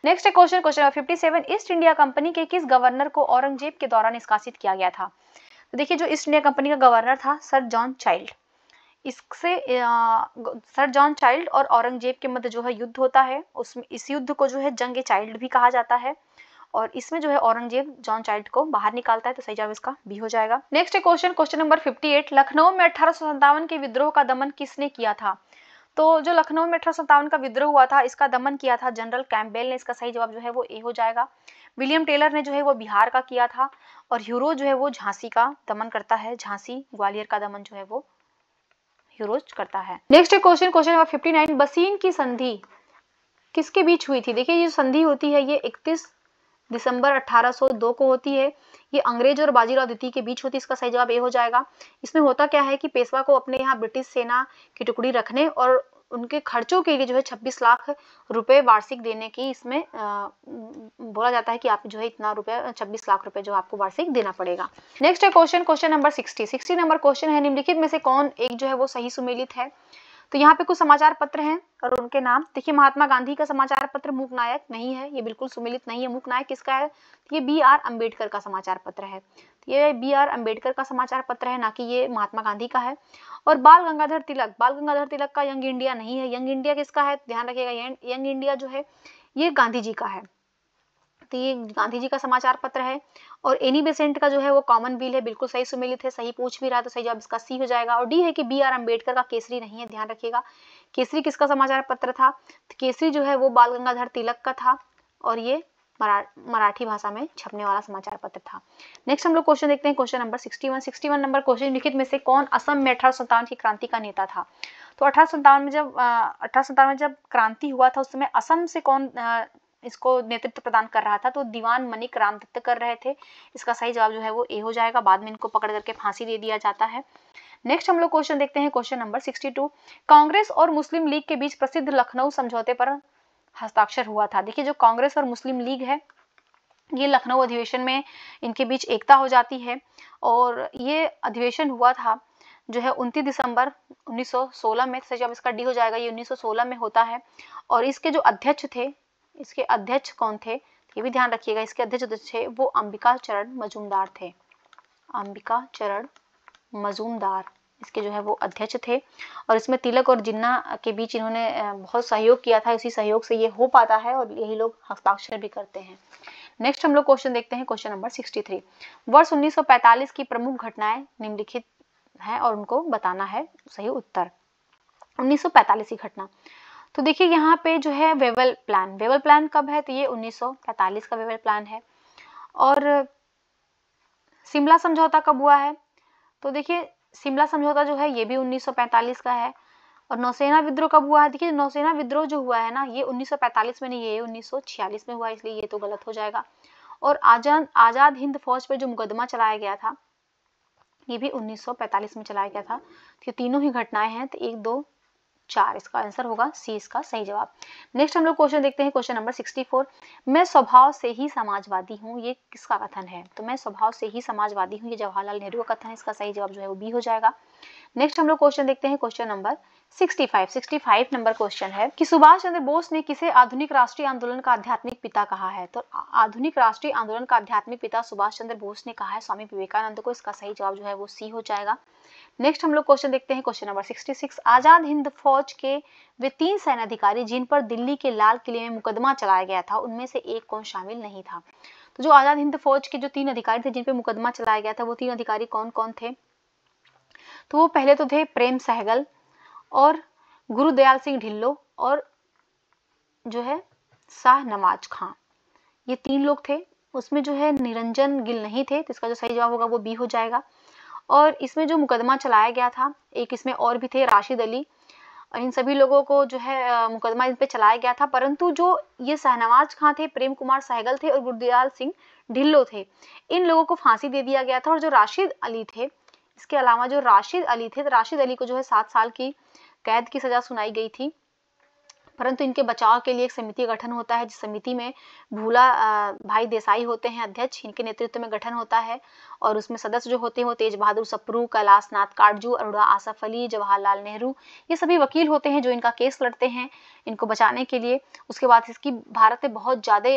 Next question, question number 57, east India company के किस गवर्नर को औरंगजेब के दौरान निष्कासित किया गया था? तो देखिए जो ईस्ट इंडिया कंपनी का गवर्नर था सर जॉन चाइल्ड। इससे सर जॉन चाइल्ड और औरंगजेब के मध्य जो है युद्ध होता है, उसमें इस युद्ध को जो है जंग चाइल्ड भी कहा जाता है। और इसमें जो है औरंगजेब जॉन चाइल्ड को बाहर निकालता है, तो सही जवाब इसका बी हो जाएगा। Next question, question number 58, Lucknow में 1857 के विद्रोह का दमन किसने किया था? तो जो लखनऊ में 1857 का विद्रोह हुआ था, इसका दमन किया था जनरल कैंपबेल ने। इसका सही जवाब जो है वो ए हो जाएगा। विलियम टेलर ने जो है वो बिहार का किया था, और ह्यूरो जो है वो झांसी का दमन करता है। झांसी ग्वालियर का दमन जो है वो ह्यूरोज करता है। नेक्स्ट क्वेश्चन, क्वेश्चन नंबर 59, बसीन की संधि किसके बीच हुई थी? देखिए ये संधि होती है ये 31 दिसंबर 1802 को होती है। ये अंग्रेज और बाजीराव द्वितीय के बीच होती है। इसका सही जवाब ए हो जाएगा। इसमें होता क्या है कि पेशवा को अपने यहाँ ब्रिटिश सेना की टुकड़ी रखने और उनके खर्चों के लिए जो है 26 लाख रुपए वार्षिक देने की इसमें बोला जाता है कि आप जो है इतना रुपए 26 लाख रुपए जो आपको वार्षिक देना पड़ेगा। Next question, question number 60 number question है, निम्नलिखित में से कौन एक जो है वो सही सुमेलित है? तो यहाँ पे कुछ समाचार पत्र हैं और उनके नाम देखिए। महात्मा गांधी का समाचार पत्र मूक नायक नहीं है, ये बिल्कुल सुमेलित नहीं है। मूक नायक किसका है? तो ये बी.आर. अम्बेडकर का समाचार पत्र है। तो ये बी.आर. अम्बेडकर का समाचार पत्र है, ना कि ये महात्मा गांधी का है। और बाल गंगाधर तिलक का यंग इंडिया नहीं है। यंग इंडिया किसका है? ध्यान रखिएगा, यंग इंडिया जो है ये गांधी जी का है। तो ये गांधी जी का समाचार पत्र है। और एनी बेसेंट का जो है वो कॉमनवेल्थ है, बिल्कुल सही सुमेलित है। सही पूछ भी रहा है तो सही जवाब इसका सी हो जाएगा। और डी है कि बी.आर. अम्बेडकर का केसरी नहीं है, ध्यान रखिएगा। केसरी किसका समाचार पत्र था? तो केसरी जो है वो बाल गंगाधर तिलक का था, और ये मराठी भाषा में छपने वाला समाचार पत्र था। नेक्स्ट हम लोग क्वेश्चन देखते हैं, क्वेश्चन नंबर 61 नंबर क्वेश्चन, लिखित में से कौन असम में 1857 की क्रांति का नेता था? तो 1857 में जब क्रांति हुआ था उस समय असम से कौन इसको नेतृत्व प्रदान कर रहा था? तो दीवान मनिक राम दत्त कर रहे थे। इसका सही जवाब जो है वो ए हो जाएगा। बाद में इनको पकड़ करके फांसी दे दिया जाता है। नेक्स्ट हम लोग क्वेश्चन देखते हैं, क्वेश्चन नंबर 62, कांग्रेस और मुस्लिम लीग के बीच प्रसिद्ध लखनऊ समझौते पर हस्ताक्षर हुआ था। देखिए जो कांग्रेस और मुस्लिम लीग है ये लखनऊ अधिवेशन में इनके बीच एकता हो जाती है, और ये अधिवेशन हुआ था जो है 29 दिसंबर 1916 में। सही जवाब इसका डी हो जाएगा। ये 1916 में होता है। और इसके जो अध्यक्ष थे, इसके अध्यक्ष कौन थे ये भी ध्यान रखिएगा। इसके अध्यक्ष थे वो अंबिका चरण मजूमदार थे। अंबिका चरण मजूमदार इसके जो है वो अध्यक्ष थे। और इसमें तिलक और जिन्ना के बीच इन्होंने बहुत सहयोग किया था। इसी सहयोग से ये हो पाता है और यही लोग हस्ताक्षर भी करते हैं। नेक्स्ट हम लोग क्वेश्चन देखते हैं, क्वेश्चन नंबर 63, वर्ष 1945 की प्रमुख घटनाएं निम्नलिखित है और उनको बताना है सही उत्तर। 1945 की घटना, तो देखिए यहाँ पे जो है वेवल प्लान कब है? तो ये 1945 का वेवल प्लान है। और शिमला समझौता कब हुआ है? तो देखिए शिमला समझौता जो है ये भी 1945 का है। और नौसेना विद्रोह कब हुआ है? देखिए नौसेना विद्रोह जो हुआ है ना ये 1945 में नहीं, ये 1946 में हुआ, इसलिए ये तो गलत हो जाएगा। और आजाद हिंद फौज पर जो मुकदमा चलाया गया था ये भी 1945 में चलाया गया था। तो तीनों ही घटनाएं हैं, तो 1, 2, 4 इसका आंसर होगा सी इसका सही जवाब। नेक्स्ट हम लोग क्वेश्चन देखते हैं, क्वेश्चन नंबर 64, मैं स्वभाव से ही समाजवादी हूँ, ये किसका कथन है? तो मैं स्वभाव से ही समाजवादी हूँ, ये जवाहरलाल नेहरू का कथन है। इसका सही जवाब जो है वो बी हो जाएगा। नेक्स्ट हम लोग क्वेश्चन देखते हैं, क्वेश्चन नंबर 65 नंबर क्वेश्चन है कि सुभाष चंद्र बोस ने किसे आधुनिक राष्ट्रीय आंदोलन का आध्यात्मिक पिता कहा है? तो आधुनिक राष्ट्रीय आंदोलन का आध्यात्मिक पिता सुभाष चंद्र बोस ने कहा है स्वामी विवेकानंद को। इसका सही जवाब जो है वो सी हो जाएगा। नेक्स्ट हम लोग क्वेश्चन देखते हैं, क्वेश्चन नंबर 66, आजाद हिंद फौज के वे 3 सैन्य अधिकारी जिन पर दिल्ली के लाल किले में मुकदमा चलाया गया था उनमें से एक कौन शामिल नहीं था? तो जो आजाद हिंद फौज के जो 3 अधिकारी थे जिन पर मुकदमा चलाया गया था वो 3 अधिकारी कौन कौन थे? तो वो पहले तो थे प्रेम सहगल और गुरुदयाल सिंह ढिल्लो और जो है शाह नवाज खां, ये 3 लोग थे। उसमें जो है निरंजन गिल नहीं थे, तो इसका जो सही जवाब होगा वो बी हो जाएगा। और इसमें जो मुकदमा चलाया गया था एक इसमें और भी थे राशिद अली, इन सभी लोगों को जो है मुकदमा इन पे चलाया गया था। परंतु जो ये शाहनवाज खां थे, प्रेम कुमार सहगल थे और गुरदयाल सिंह ढिल्लो थे, इन लोगों को फांसी दे दिया गया था। और जो राशिद अली थे, इसके अलावा जो राशिद अली थे, तो राशिद अली को जो है 7 साल की कैद की सजा सुनाई गई थी। परंतु इनके बचाव के लिए एक समिति का गठन होता है, जिस समिति में भूला भाई देसाई होते हैं अध्यक्ष, इनके नेतृत्व में गठन होता है। और उसमें सदस्य जो होते हैं वो तेज बहादुर सप्रू, कैलाश नाथ काटजू, अरुणा आसफ अली, जवाहरलाल नेहरू, ये सभी वकील होते हैं जो इनका केस लड़ते हैं इनको बचाने के लिए। उसके बाद इसकी भारत में बहुत ज़्यादा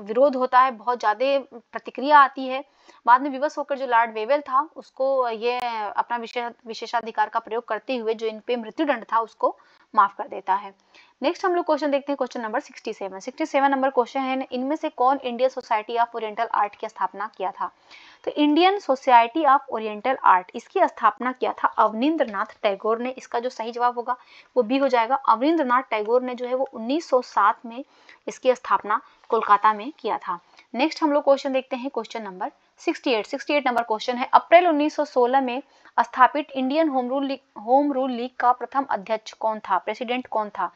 विरोध होता है, बहुत ज़्यादा प्रतिक्रिया आती है। बाद में विवश होकर जो लॉर्ड वेवेल था उसको ये अपना विशेषाधिकार का प्रयोग करते हुए जो इन पे मृत्युदंड था उसको माफ कर देता है। नेक्स्ट हम लोग क्वेश्चन देखते हैं, क्वेश्चन नंबर 67 नंबर क्वेश्चन है, इनमें से कौन Indian society of oriental art की स्थापना किया था? तो Indian society of oriental art इसकी स्थापना किया था अवनींद्रनाथ टैगोर ने। इसका जो सही जवाब होगा वो बी हो जाएगा। अवनींद्रनाथ टैगोर ने जो है वो 1907 में इसकी स्थापना कोलकाता में किया था। नेक्स्ट हम लोग क्वेश्चन देखते हैं, क्वेश्चन नंबर 68 नंबर क्वेश्चन है, अप्रैल 1916 में स्थापित इंडियन होम रूल लीग का प्रथम अध्यक्ष कौन था, प्रेसिडेंट कौन था?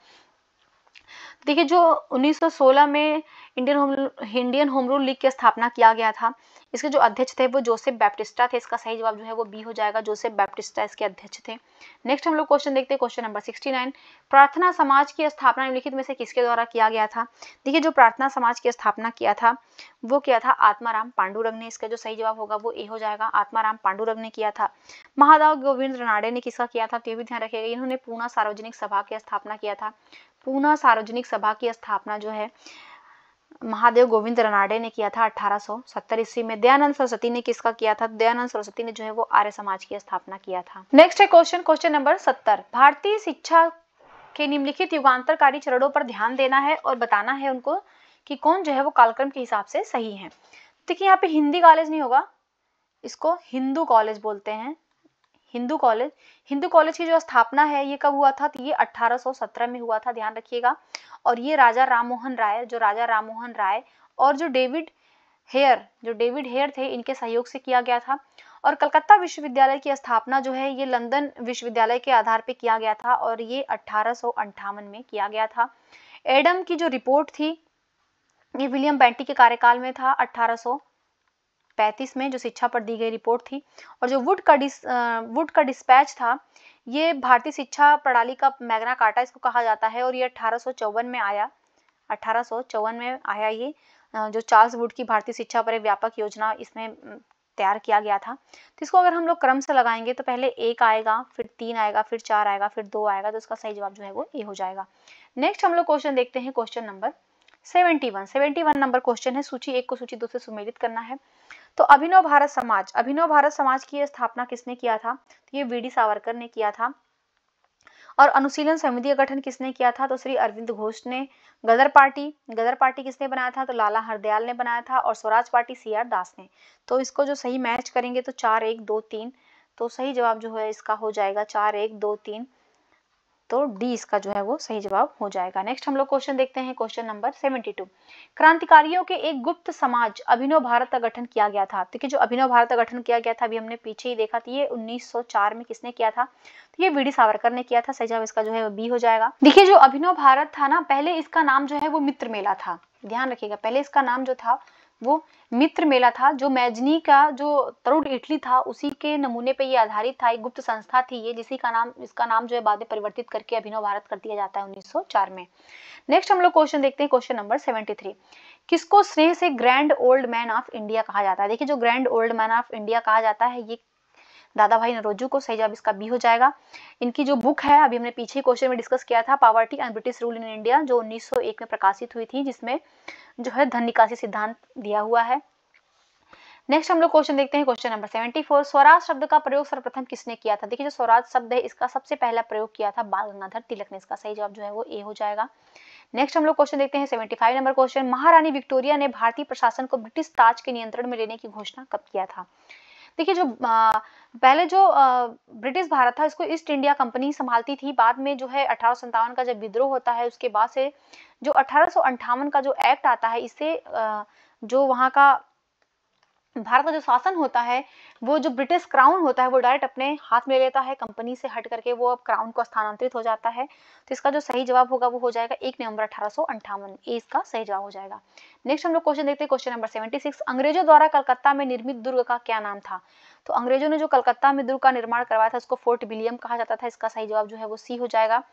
देखिए जो 1916 में इंडियन होम रूल लीग की स्थापना किया गया था, इसके जो अध्यक्ष थे वो जोसेफ बैप्टिस्टा थे। इसका सही जवाब जो है वो बी हो जाएगा, जोसेफ बैप्टिस्टा इसके अध्यक्ष थे। नेक्स्ट हम लोग क्वेश्चन देखते हैं, क्वेश्चन नंबर 69, प्रार्थना समाज की स्थापना निम्नलिखित में से किसके द्वारा किया गया था? देखिए जो प्रार्थना समाज की स्थापना किया था वो किया था आत्माराम पांडुरंग ने। इसका जो सही जवाब होगा वो ए हो जाएगा, आत्माराम पांडुरंग ने किया था। महादेव गोविंद रानड़े ने किसका किया था? तो ये भी ध्यान रखिएगा, इन्होंने पूना सार्वजनिक सभा की स्थापना किया था। पूना सार्वजनिक सभा की स्थापना जो है महादेव गोविंद रानड़े ने किया था 1870 ईस्वी में। दयानंद सरस्वती ने किसका किया था? दयानंद सरस्वती ने जो है वो आर्य समाज की स्थापना किया था। नेक्स्ट है क्वेश्चन नंबर 70, भारतीय शिक्षा के निम्नलिखित युगांतरकारी चरणों पर ध्यान देना है और बताना है उनको कि कौन जो है वो कालक्रम के हिसाब से सही है। देखिए यहाँ पे हिंदी कॉलेज नहीं होगा, इसको हिंदू कॉलेज बोलते हैं। हिंदू कॉलेज की जो स्थापना है ये कब हुआ था? तो ये 1817 में हुआ था, ध्यान रखिएगा। और ये राजा राम मोहन राय और जो डेविड हेयर थे इनके सहयोग से किया गया था। और कलकत्ता विश्वविद्यालय की स्थापना जो है ये लंदन विश्वविद्यालय के आधार पर किया गया था और ये 1858 में किया गया था। एडम की जो रिपोर्ट थी ये विलियम बेंटी के कार्यकाल में था 1835 में, जो शिक्षा पर दी गई रिपोर्ट थी। और जो वुड का डिस्पैच था ये भारतीय शिक्षा प्रणाली का मैग्ना कार्टा इसको कहा जाता है और ये 1854 में आया। 1854 में आया ये जो चार्ल्स वुड की भारतीय शिक्षा पर एक व्यापक योजना इसमें तैयार किया गया था। तो इसको अगर हम लोग क्रम से लगाएंगे तो पहले 1 आएगा, फिर 3 आएगा, फिर 4 आएगा, फिर 2 आएगा, तो इसका सही जवाब जो है वो ए हो जाएगा। नेक्स्ट हम लोग क्वेश्चन देखते हैं, क्वेश्चन नंबर 71 नंबर क्वेश्चन है, सूची 1 को सूची 2 से सुमेलित करना है। तो अभिनव भारत समाज की स्थापना किसने किया था? तो ये वीडी सावरकर ने किया था। और अनुशीलन समिति का गठन किसने किया था? तो श्री अरविंद घोष ने। गदर पार्टी किसने बनाया था? तो लाला हरदयाल ने बनाया था। और स्वराज पार्टी CR दास ने। तो इसको जो सही मैच करेंगे तो 4 1 2 3, तो सही जवाब जो है इसका हो जाएगा 4 1 2 3, तो डी इसका जो है वो सही जवाब हो जाएगा। नेक्स्ट हम लोग क्वेश्चन देखते हैं, क्वेश्चन नंबर 72, क्रांतिकारियों के एक गुप्त समाज अभिनव भारत का गठन किया गया था। देखिए जो अभिनव भारत का गठन किया गया था अभी हमने पीछे ही देखा था, ये 1904 में किसने किया था? तो ये वीडी सावरकर ने किया था। सही जवाब इसका जो है बी हो जाएगा। देखिए जो अभिनव भारत था ना, पहले इसका नाम जो है वो मित्र मेला था, ध्यान रखिएगा, पहले इसका नाम जो था वो मित्र मेला था। जो मैजनी का जो तरुण इटली था उसी के नमूने पे ये आधारित था, एक गुप्त संस्था थी ये, इसका नाम जो है बाद में परिवर्तित करके अभिनव भारत कर दिया जाता है 1904 में। नेक्स्ट हम लोग क्वेश्चन देखते हैं, क्वेश्चन नंबर 73, किसको स्नेह से grand old man of India कहा जाता है? देखिए जो grand old man of India कहा जाता है ये दादा भाई नौरोजी को। सही जवाब इसका बी हो जाएगा। इनकी जो बुक है अभी हमने पीछे क्वेश्चन में डिस्कस किया था, poverty and British rule in India, जो 1901 में प्रकाशित हुई थी, जिसमें जो है धन निकासी सिद्धांत दिया हुआ है। नेक्स्ट हम लोग क्वेश्चन देखते हैं, क्वेश्चन नंबर 74, स्वराज शब्द का प्रयोग सर्वप्रथम किसने किया था? देखिए जो स्वराज शब्द है इसका सबसे पहला प्रयोग किया था बाल गंगाधर तिलक ने। इसका सही जवाब जो है वो ए हो जाएगा। नेक्स्ट हम लोग क्वेश्चन देखते हैं 75 नंबर क्वेश्चन, महारानी विक्टोरिया ने भारतीय प्रशासन को ब्रिटिश ताज के नियंत्रण में लेने की घोषणा कब किया था? देखिए जो पहले जो ब्रिटिश भारत था इसको ईस्ट इंडिया कंपनी संभालती थी। बाद में जो है 1857 का जब विद्रोह होता है उसके बाद से जो 1858 का जो एक्ट आता है, इससे जो वहाँ का भारत का जो शासन होता है, वो जो ब्रिटिश क्राउन होता है वो डायरेक्ट अपने हाथ में ले लेता है, कंपनी से हट करके वो अब क्राउन को स्थानांतरित हो जाता है। तो इसका जो सही जवाब होगा वो हो जाएगा 1 नवंबर 1858, ये इसका सही जवाब हो जाएगा। नेक्स्ट हम लोग क्वेश्चन देखते हैं, क्वेश्चन नंबर 76। अंग्रेजों द्वारा कलकत्ता में निर्मित दुर्ग का क्या नाम था? तो अंग्रेजों ने जो कलकत्ता में दुर्ग का निर्माण करवाया था उसको फोर्ट विलियम कहा जाता था, इसका सही जवाब जो है वो सी हो जाएगा।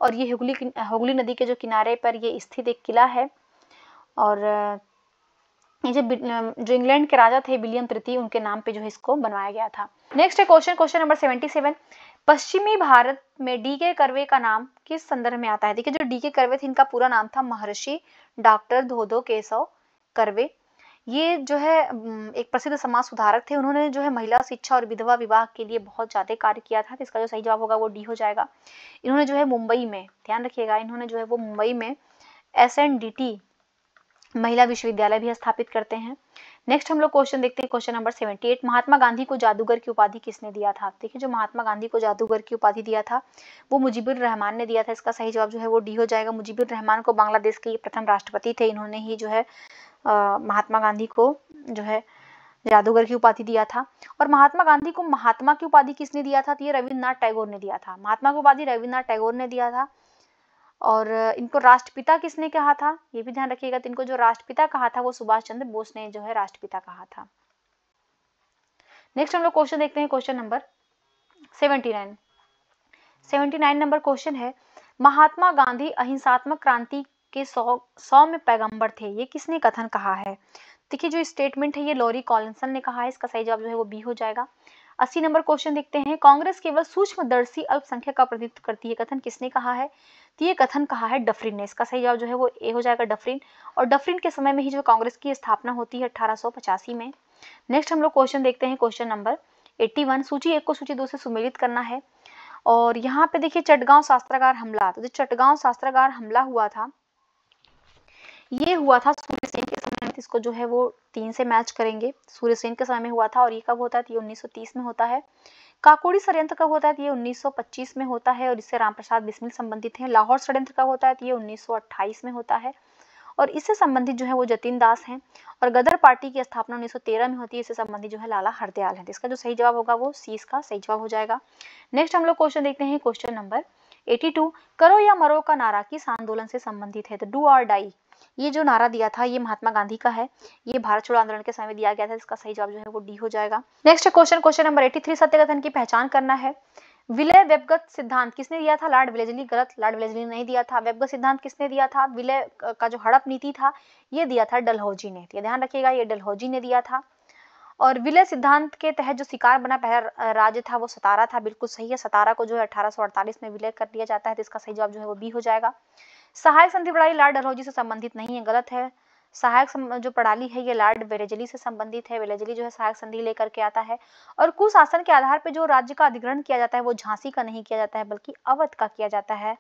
और ये हुगली नदी के जो किनारे पर ये स्थित एक किला है, और ये जो इंग्लैंड के राजा थे विलियम तृतीय, उनके नाम पे जो है इसको बनवाया गया था। नेक्स्ट है क्वेश्चन नंबर 77। पश्चिमी भारत में डीके कर्वे का नाम किस संदर्भ में आता है? देखिए जो डीके कर्वे थे इनका पूरा नाम था महर्षि डॉक्टर धोधो केशव कर्वे। ये जो है एक प्रसिद्ध समाज सुधारक थे। उन्होंने जो है महिला शिक्षा और विधवा विवाह के लिए बहुत ज्यादा कार्य किया था, तो इसका जो सही जवाब होगा वो डी हो जाएगा। इन्होंने जो है मुंबई में, ध्यान रखिएगा, इन्होंने जो है वो मुंबई में SNDT महिला विश्वविद्यालय भी स्थापित करते हैं। नेक्स्ट हम लोग क्वेश्चन देखते हैं, क्वेश्चन नंबर 78। महात्मा गांधी को जादूगर की उपाधि किसने दिया था? देखिए जो महात्मा गांधी को जादूगर की उपाधि दिया था वो मुजीबुर रहमान ने दिया था, इसका सही जवाब जो है वो डी हो जाएगा। मुजीबुर रहमान को बांग्लादेश के प्रथम राष्ट्रपति थे, इन्होंने ही जो है महात्मा गांधी को जो है जादूगर की उपाधि दिया था। और महात्मा गांधी को महात्मा की उपाधि किसने दिया था? तो ये रविन्द्रनाथ टैगोर ने दिया था। महात्मा की उपाधि रविन्द्रनाथ टैगोर ने दिया था। और इनको राष्ट्रपिता किसने कहा था, ये भी ध्यान रखिएगा। तो इनको जो राष्ट्रपिता कहा था वो सुभाष चंद्र बोस ने जो है राष्ट्रपिता कहा था। नेक्स्ट हम लोग क्वेश्चन देखते हैं, क्वेश्चन नंबर 79 नंबर क्वेश्चन है, महात्मा गांधी अहिंसात्मक क्रांति के 100 में पैगंबर थे, ये किसने कथन कहा है? देखिए जो स्टेटमेंट है ये लॉरी कॉलिंसन ने कहा है, इसका सही जवाब जो है वो बी हो जाएगा। 80 नंबर क्वेश्चन देखते हैं, कांग्रेस केवल सूक्ष्मदर्शी अल्पसंख्यक का प्रतिनिधित्व करती है, कथन किसने कहा है? तो ये कथन कहा है डफरिन ने, इसका सही जवाब जो है वो ए हो जाएगा, डफरिन। और डफरिन के समय में ही जो कांग्रेस की स्थापना होती है 1885 में। नेक्स्ट हम लोग क्वेश्चन देखते हैं, क्वेश्चन नंबर 81। सूची 1 को सूची 2 से सुमेलित करना है। और यहाँ पे देखिए चटगांव शस्त्रागार हमला, तो जो चटगांव शस्त्रागार हमला हुआ था ये हुआ था सूर्यसेन के समय में, इसको जो है वो 3 से मैच करेंगे। सूर्यसेन के समय में हुआ था और ये कब होता है? ये 1930 में होता है। काकोड़ी षड्यंत्र कब होता है? ये 1925 में होता है और इससे रामप्रसाद बिस्मिल संबंधित हैं। लाहौर षड्यंत्र कब होता है? ये 1928 में होता है और इससे संबंधित जो है वो जतिन दास हैं। और गदर पार्टी की स्थापना 1913 में होती है, इससे संबंधित जो है लाला हरदयाल है। इसका जो सही जवाब होगा वो सी इसका सही जवाब हो जाएगा। नेक्स्ट हम लोग क्वेश्चन देखते हैं, क्वेश्चन नंबर 82। करो या मरो का नारा किस आंदोलन से संबंधित है? तो डू और डाई, ये जो नारा दिया था ये महात्मा गांधी का है, ये भारत छोड़ो आंदोलन के समय में दिया गया था, इसका सही जवाब जो है वो डी हो जाएगा। Next question number 83। सत्य कथन की पहचान करना है। विलय व्यवगत सिद्धांत किसने दिया था? Lord Wellesley. गलत, लॉर्ड वेलेस्ली ने नहीं दिया था। व्यवगत सिद्धांत किसने दिया था? विलय का जो हड़प नीति था ये दिया था डलहौजी ने, ये ध्यान रखिएगा, ये डलहौजी ने दिया था। और विलय सिद्धांत के तहत जो शिकार बना पहला राज्य था वो सतारा था, बिल्कुल सही है। सतारा को जो है 1848 में विलय कर दिया जाता है, तो इसका सही जवाब जो है वो बी हो जाएगा। सहायक संधि प्रणाली लॉर्ड डलहौजी से संबंधित नहीं है, गलत है। सहायक जो प्रणाली है ये लॉर्ड वेलेस्ली से संबंधित है। वेलेस्ली जो है सहायक संधि लेकर के आता है। और कुशासन के आधार पर जो राज्य का अधिग्रहण किया जाता है वो झांसी का नहीं किया जाता है बल्कि अवध का किया जाता है।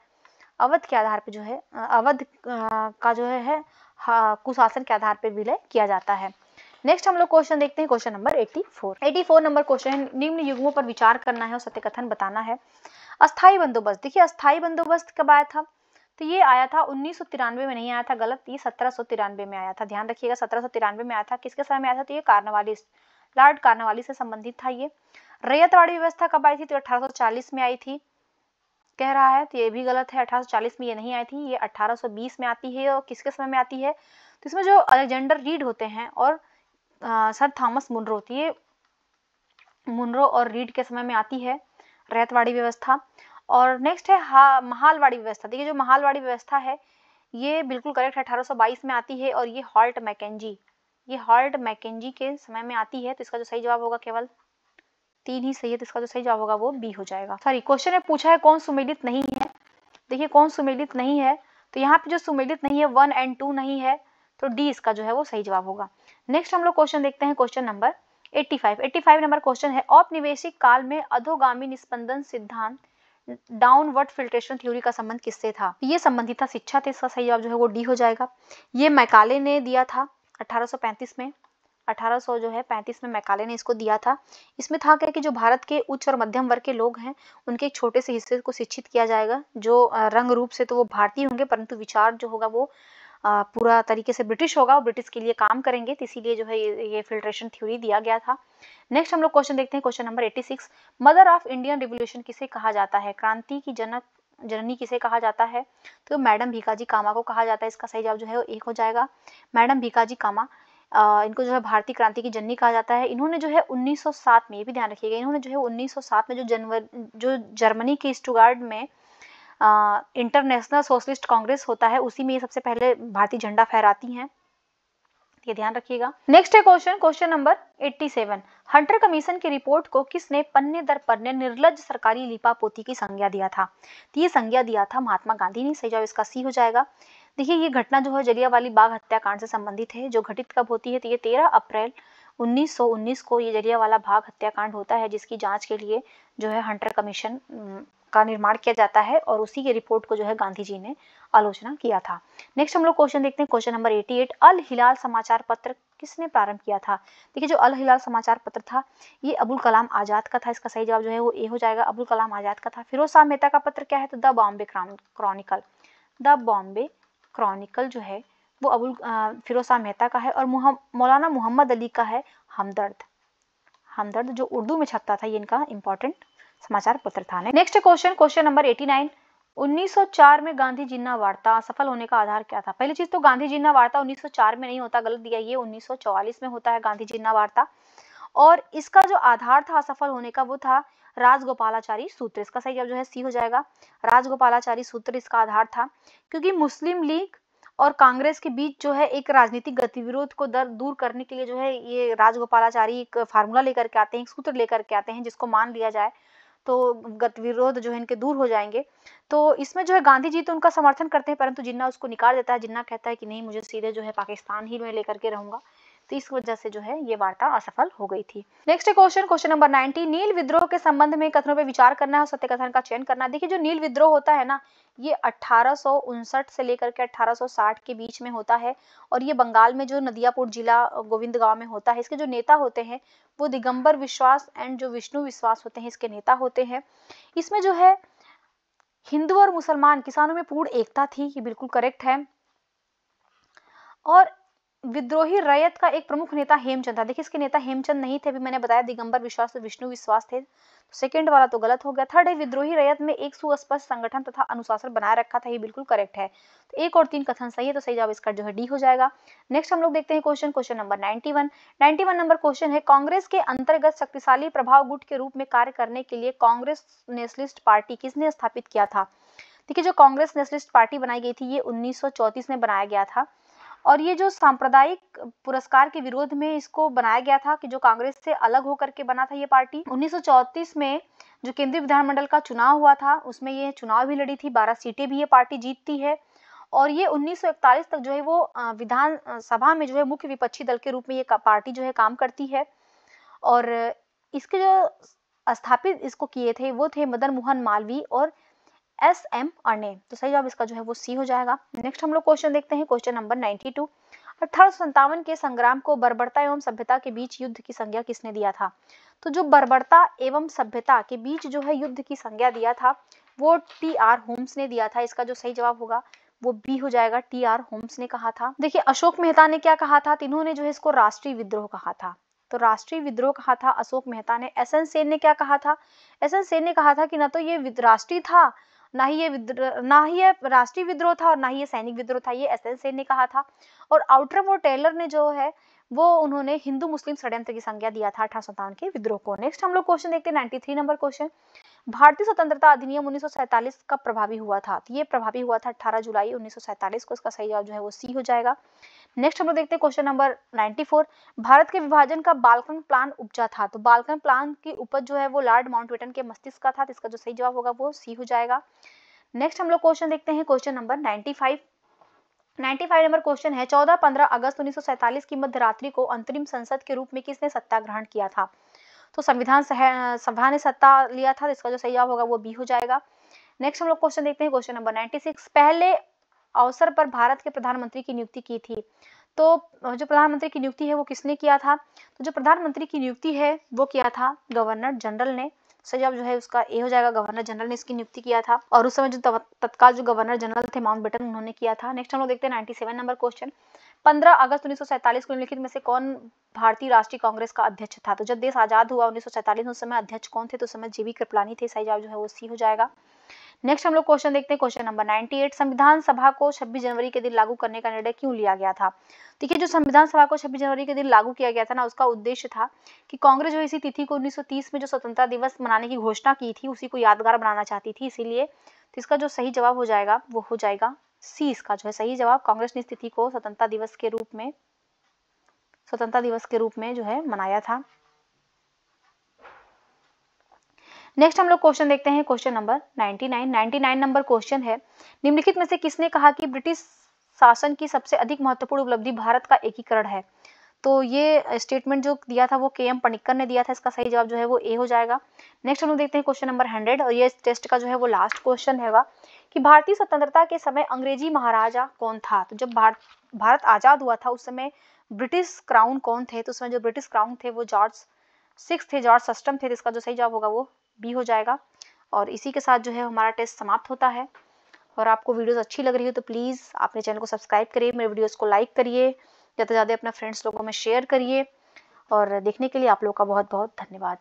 अवध के आधार पर जो है अवध का जो है कुशासन के आधार पर विलय किया जाता है। नेक्स्ट हम लोग क्वेश्चन देखते हैं, क्वेश्चन नंबर 84 नंबर क्वेश्चन है, निम्न युग्मों पर विचार करना है और सत्य कथन बताना है। अस्थाई बंदोबस्त, देखिए अस्थाई बंदोबस्त कब आया था? तो ये आया था 1993 में नहीं आया था, गलत, ये 1793 में आया था। ध्यान रखिएगा 1793 में आया था। किसके समय में आया था? तो ये कार्नवालिस, लॉर्ड कार्नवालिस से संबंधित था ये। रैयतवाड़ी व्यवस्था कब आई थी? तो 1840 में आई थी कह रहा है, तो ये भी गलत है। 1840 में ये नहीं आई थी, ये 1820 में आती है। और किसके समय में आती है? तो इसमें जो अलेक्जेंडर रीड होते हैं और सर थॉमस मुनरो, ये मुनरो और रीड के समय में आती है रैयतवाड़ी व्यवस्था। और नेक्स्ट है महालवाड़ी व्यवस्था। देखिए जो महालवाड़ी व्यवस्था है ये बिल्कुल करेक्ट है, 1822 में आती है और ये हॉल्ट मैकेंजी के समय में आती है। तो इसका जो सही जवाब होगा केवल 3 ही सही है, तो इसका जो सही जवाब होगा वो बी हो जाएगा। सॉरी, क्वेश्चन में पूछा है कौन सुमेलित नहीं है। देखिए कौन सुमेलित नहीं है, तो यहाँ पे जो सुमेलित नहीं है 1 और 2 नहीं है, तो डी इसका जो है वो सही जवाब होगा। नेक्स्ट हम लोग क्वेश्चन देखते हैं, क्वेश्चन नंबर 85 नंबर क्वेश्चन है, औपनिवेशिक काल में अधोगामी निस्पंदन सिद्धांत डाउनवर्ड फिल्ट्रेशन थ्योरी का संबंध किससे था? ये संबंधित था शिक्षा से, इसका सही जवाब जो है वो डी हो जाएगा। ये मैकाले ने दिया था 1835 में, 1835 में मैकाले ने इसको दिया था। इसमें था क्या कि जो भारत के उच्च और मध्यम वर्ग के लोग हैं उनके एक छोटे से हिस्से को शिक्षित किया जाएगा, जो रंग रूप से तो वो भारतीय होंगे परंतु विचार जो होगा वो पूरा तरीके से ब्रिटिश होगा, वो ब्रिटिश के लिए काम करेंगे, तो इसीलिए जो है ये फिल्ट्रेशन थ्योरी दिया गया था। नेक्स्ट हम लोग क्वेश्चन देखते हैं, question number 86, mother of Indian revolution किसे कहा जाता है? क्रांति की जननी किसे कहा जाता है? तो मैडम भीकाजी कामा को कहा जाता है। इसका सही जवाब जो है वो एक हो जाएगा, मैडम भीकाजी कामा। इनको जो है भारतीय क्रांति की जननी कहा जाता है। इन्होंने जो है 1907 में, ये भी ध्यान रखिएगा, इन्होंने जो है 1907 में जो जर्मनी के स्टुटगार्ट में इंटरनेशनल सोशलिस्ट कांग्रेस होता है, उसी में ये सबसे पहले भारतीय झंडा फहराती हैं, ये ध्यान रखिएगा। नेक्स्ट है क्वेश्चन नंबर 87, हंटर कमीशन की रिपोर्ट को किसने पन्ने दर पन्ने निर्लज सरकारी लिपापोती की संज्ञा दिया था? तो ये संज्ञा दिया था महात्मा गांधी ने। सही जवाब इसका सी हो जाएगा। देखिए ये घटना जो है जलियांवाला बाग हत्याकांड से संबंधित है, जो घटित कब होती है? तो ये 13 अप्रैल 1919 को ये जलियांवाला बाग हत्याकांड होता है, जिसकी जांच के लिए जो है हंटर कमीशन का निर्माण किया जाता है, और उसी की रिपोर्ट को जो है गांधी जी ने आलोचना किया था। नेक्स्ट हम लोग क्वेश्चन देखते हैं, क्वेश्चन नंबर 88, अल हिलाल समाचार पत्र किसने प्रारंभ किया था? देखिए जो अल हिलाल समाचार पत्र था ये अबुल कलाम आजाद का था। इसका सही जवाब जो है वो ए हो जाएगा, अबुल कलाम आजाद का था। फिरोज शाह मेहता का पत्र क्या है? तो the Bombay Chronicle. The Bombay Chronicle जो है वो फिरोज शाह मेहता का है, और मौलाना मोहम्मद अली का है हमदर्द। हमदर्द जो उर्दू में छपता था, ये इनका इंपॉर्टेंट समाचार पत्र था। नेक्स्ट क्वेश्चन नंबर 89, 1904 में गांधी जिन्ना वार्ता असफल होने का आधार क्या था? पहली चीज तो गांधी जिन्ना वार्ता 1904 में नहीं होता, गलत दिया, ये 1944 में होता है गांधी जिन्ना वार्ता, और इसका जो आधार था असफल होने का वो था राजगोपालाचारी सूत्र। इसका सही जवाब जो है सी हो जाएगा, राजगोपालाचारी सूत्र इसका आधार था, क्योंकि मुस्लिम लीग और कांग्रेस के बीच जो है एक राजनीतिक गतिविरोध को दूर करने के लिए जो है ये राजगोपालाचारी एक फार्मूला लेकर के आते हैं, एक सूत्र लेकर के आते हैं, जिसको मान लिया जाए तो गतिविरोध जो है इनके दूर हो जाएंगे। तो इसमें जो है गांधी जी तो उनका समर्थन करते हैं, परंतु जिन्ना उसको निकाल देता है। जिन्ना कहता है कि नहीं, मुझे सीधे जो है पाकिस्तान ही में लेकर के रहूंगा, तो इस वजह से जो है ये वार्ता असफल हो गई थी। नेक्स्ट क्वेश्चन नंबर 90, नील विद्रोह के संबंध में कथनों पर विचार करना है और सत्य कथन का चयन करना है। देखिए जो नील विद्रोह होता है ना, ये 1859 से लेकर के 1860 के बीच में होता है, और ये बंगाल में जो नदियापुर जिला गोविंद गांव में होता है। इसके जो नेता होते हैं वो दिगंबर विश्वास एंड जो विष्णु विश्वास होते हैं, इसके नेता होते हैं। इसमें जो है हिंदू और मुसलमान किसानों में पूर्ण एकता थी, ये बिल्कुल करेक्ट है। और विद्रोही रैयत का एक प्रमुख नेता हेमचंद था। देखिए इसके नेता हेमचंद नहीं थे, अभी मैंने बताया दिगंबर विश्वास और विष्णु विश्वास थे, तो सेकंड वाला तो गलत हो गया। थर्ड है विद्रोही रैयत में एक सुस्पष्ट संगठन तथा अनुशासन बनाए रखा था, ये बिल्कुल करेक्ट है। तो 1 और 3 कथन सही है, तो सही जवाब इसका जो है डी हो जाएगा। नेक्स्ट हम लोग देखते हैं क्वेश्चन नंबर 91 नंबर क्वेश्चन है, कांग्रेस के अंतर्गत शक्तिशाली प्रभाव गुट के रूप में कार्य करने के लिए कांग्रेस नेशनलिस्ट पार्टी किसने स्थापित किया था? देखिए जो कांग्रेस नेशनलिस्ट पार्टी बनाई गई थी ये 1934 में बनाया गया था, और ये जो सांप्रदायिक पुरस्कार के विरोध में इसको बनाया गया था, कि जो कांग्रेस से अलग होकर के बना था ये पार्टी। 1934 में जो केंद्रीय विधानमंडल का चुनाव हुआ था उसमें ये चुनाव भी लड़ी थी, 12 सीटें भी ये पार्टी जीतती है, और ये 1941 तक जो है वो विधान सभा में जो है मुख्य विपक्षी दल के रूप में ये पार्टी जो है काम करती है। और इसके जो स्थापित इसको किए थे वो थे मदन मोहन मालवीय और SM अर्णे, तो सही जवाब इसका जो है वो सी हो जाएगा। नेक्स्ट हम लोग क्वेश्चन देखते हैं, क्वेश्चन नंबर 92, 1857 के संग्राम को बर्बरता एवं सभ्यता के बीच युद्ध की संज्ञा किसने दिया था? तो जो बर्बरता एवं सभ्यता के बीच जो है युद्ध की संज्ञा दिया था वो TR होम्स ने दिया था। इसका जो सही जवाब होगा वो बी हो जाएगा, TR होम्स ने कहा था। देखिए अशोक मेहता ने क्या कहा था? इन्होंने जो है इसको राष्ट्रीय विद्रोह कहा था, तो राष्ट्रीय विद्रोह कहा था अशोक मेहता ने। SN सेन ने क्या कहा था? SN सेन ने कहा था कि ना तो ये राष्ट्रीय था, ना ही ये राष्ट्रीय विद्रोह था, और ना ही ये सैनिक विद्रोह था, ये SN सेन ने कहा था। और आउटरम और टेलर ने जो है वो उन्होंने हिंदू मुस्लिम षड्यंत्र की संज्ञा दिया था 1857 के विद्रोह को। नेक्स्ट हम लोग क्वेश्चन देखते हैं 93 नंबर क्वेश्चन, भारतीय स्वतंत्रता अधिनियम 1947 कब प्रभावी हुआ था? तो ये प्रभावी हुआ था 18 जुलाई 1947 को। इसका सही जवाब जो है वो सी हो जाएगा। नेक्स्ट हम लोग देखते हैं क्वेश्चन नंबर 94, भारत के विभाजन का बाल्कन प्लान उपजा था। तो बाल्कन प्लान की उपज जो है वो लॉर्ड माउंटबेटन के मस्तिष्क का था, तो इसका जो सही जवाब होगा वो सी हो जाएगा। नेक्स्ट हम लोग क्वेश्चन देखते हैं क्वेश्चन नंबर 95 नंबर क्वेश्चन है, 14-15 अगस्त 1947 की मध्य रात्रि को अंतरिम संसद के रूप में किसने सत्ता ग्रहण किया था? तो संविधान सभा ने सत्ता लिया था, इसका जो सही जवाब होगा वो बी हो जाएगा। नेक्स्ट हम लोग क्वेश्चन देखते हैं क्वेश्चन नंबर 96, पहले अवसर पर भारत के प्रधानमंत्री की नियुक्ति की थी। तो जो प्रधानमंत्री की नियुक्ति है वो किसने किया था? तो जो प्रधानमंत्री की नियुक्ति है वो किया था गवर्नर जनरल ने। सही जवाब जो है उसका ए हो जाएगा, गवर्नर जनरल ने इसकी नियुक्ति किया था और उस समय जो तत्काल जो गवर्नर जनरल थे माउंटबेटन उन्होंने किया था। नेक्स्ट हम लोग देखते हैं 97 नंबर क्वेश्चन। 15 अगस्त 1947 को निम्नलिखित में से कौन भारतीय राष्ट्रीय कांग्रेस का अध्यक्ष था? तो जब देश आजाद हुआ 1947 में उस समय अध्यक्ष कौन थे? तो उस समय जेबी कृपलानी थे। सही जवाब जो है वो सी हो जाएगा। नेक्स्ट हम लोग क्वेश्चन देखते हैं, क्वेश्चन नंबर 98। संविधान सभा को 26 जनवरी के दिन लागू करने का निर्णय क्यों लिया गया था? देखिए जो संविधान सभा को 26 जनवरी के दिन लागू किया गया था ना, उसका उद्देश्य था कि कांग्रेस जो इसी तिथि को 1930 में जो स्वतंत्रता दिवस मनाने की घोषणा की थी उसी को यादगार बनाना चाहती थी, इसीलिए। तो इसका जो सही जवाब हो जाएगा वो हो जाएगा सी, इसका जो है सही जवाब। कांग्रेस ने इस तिथि को स्वतंत्रता दिवस के रूप में जो है मनाया था। नेक्स्ट हम लोग क्वेश्चन देखते हैं, क्वेश्चन नंबर 99 नंबर क्वेश्चन है। निम्नलिखित में से किसने कहा कि ब्रिटिश शासन की सबसे अधिक महत्वपूर्ण उपलब्धि भारत का एकीकरण है? तो ये स्टेटमेंट जो दिया था वो के.एम. पनिक्कर ने दिया था। इसका सही जवाब जो है वो ए हो जाएगा। नेक्स्ट हम लोग देखते हैं क्वेश्चन नंबर 100 और ये टेस्ट का जो है वो लास्ट क्वेश्चन हैगा कि भारतीय स्वतंत्रता के समय अंग्रेजी महाराजा कौन था? तो जब भारत आजाद हुआ था उस समय ब्रिटिश क्राउन कौन थे? तो उसमें जो ब्रिटिश क्राउन थे वो जॉर्ज 6 थे, जॉर्ज सस्टम थे। इसका जो सही जवाब होगा वो बी हो जाएगा। और इसी के साथ जो है हमारा टेस्ट समाप्त होता है। और आपको वीडियोस अच्छी लग रही हो तो प्लीज़ अपने चैनल को सब्सक्राइब करिए, मेरे वीडियोस को लाइक करिए, ज़्यादा से ज़्यादा अपने फ्रेंड्स लोगों में शेयर करिए। और देखने के लिए आप लोगों का बहुत बहुत धन्यवाद।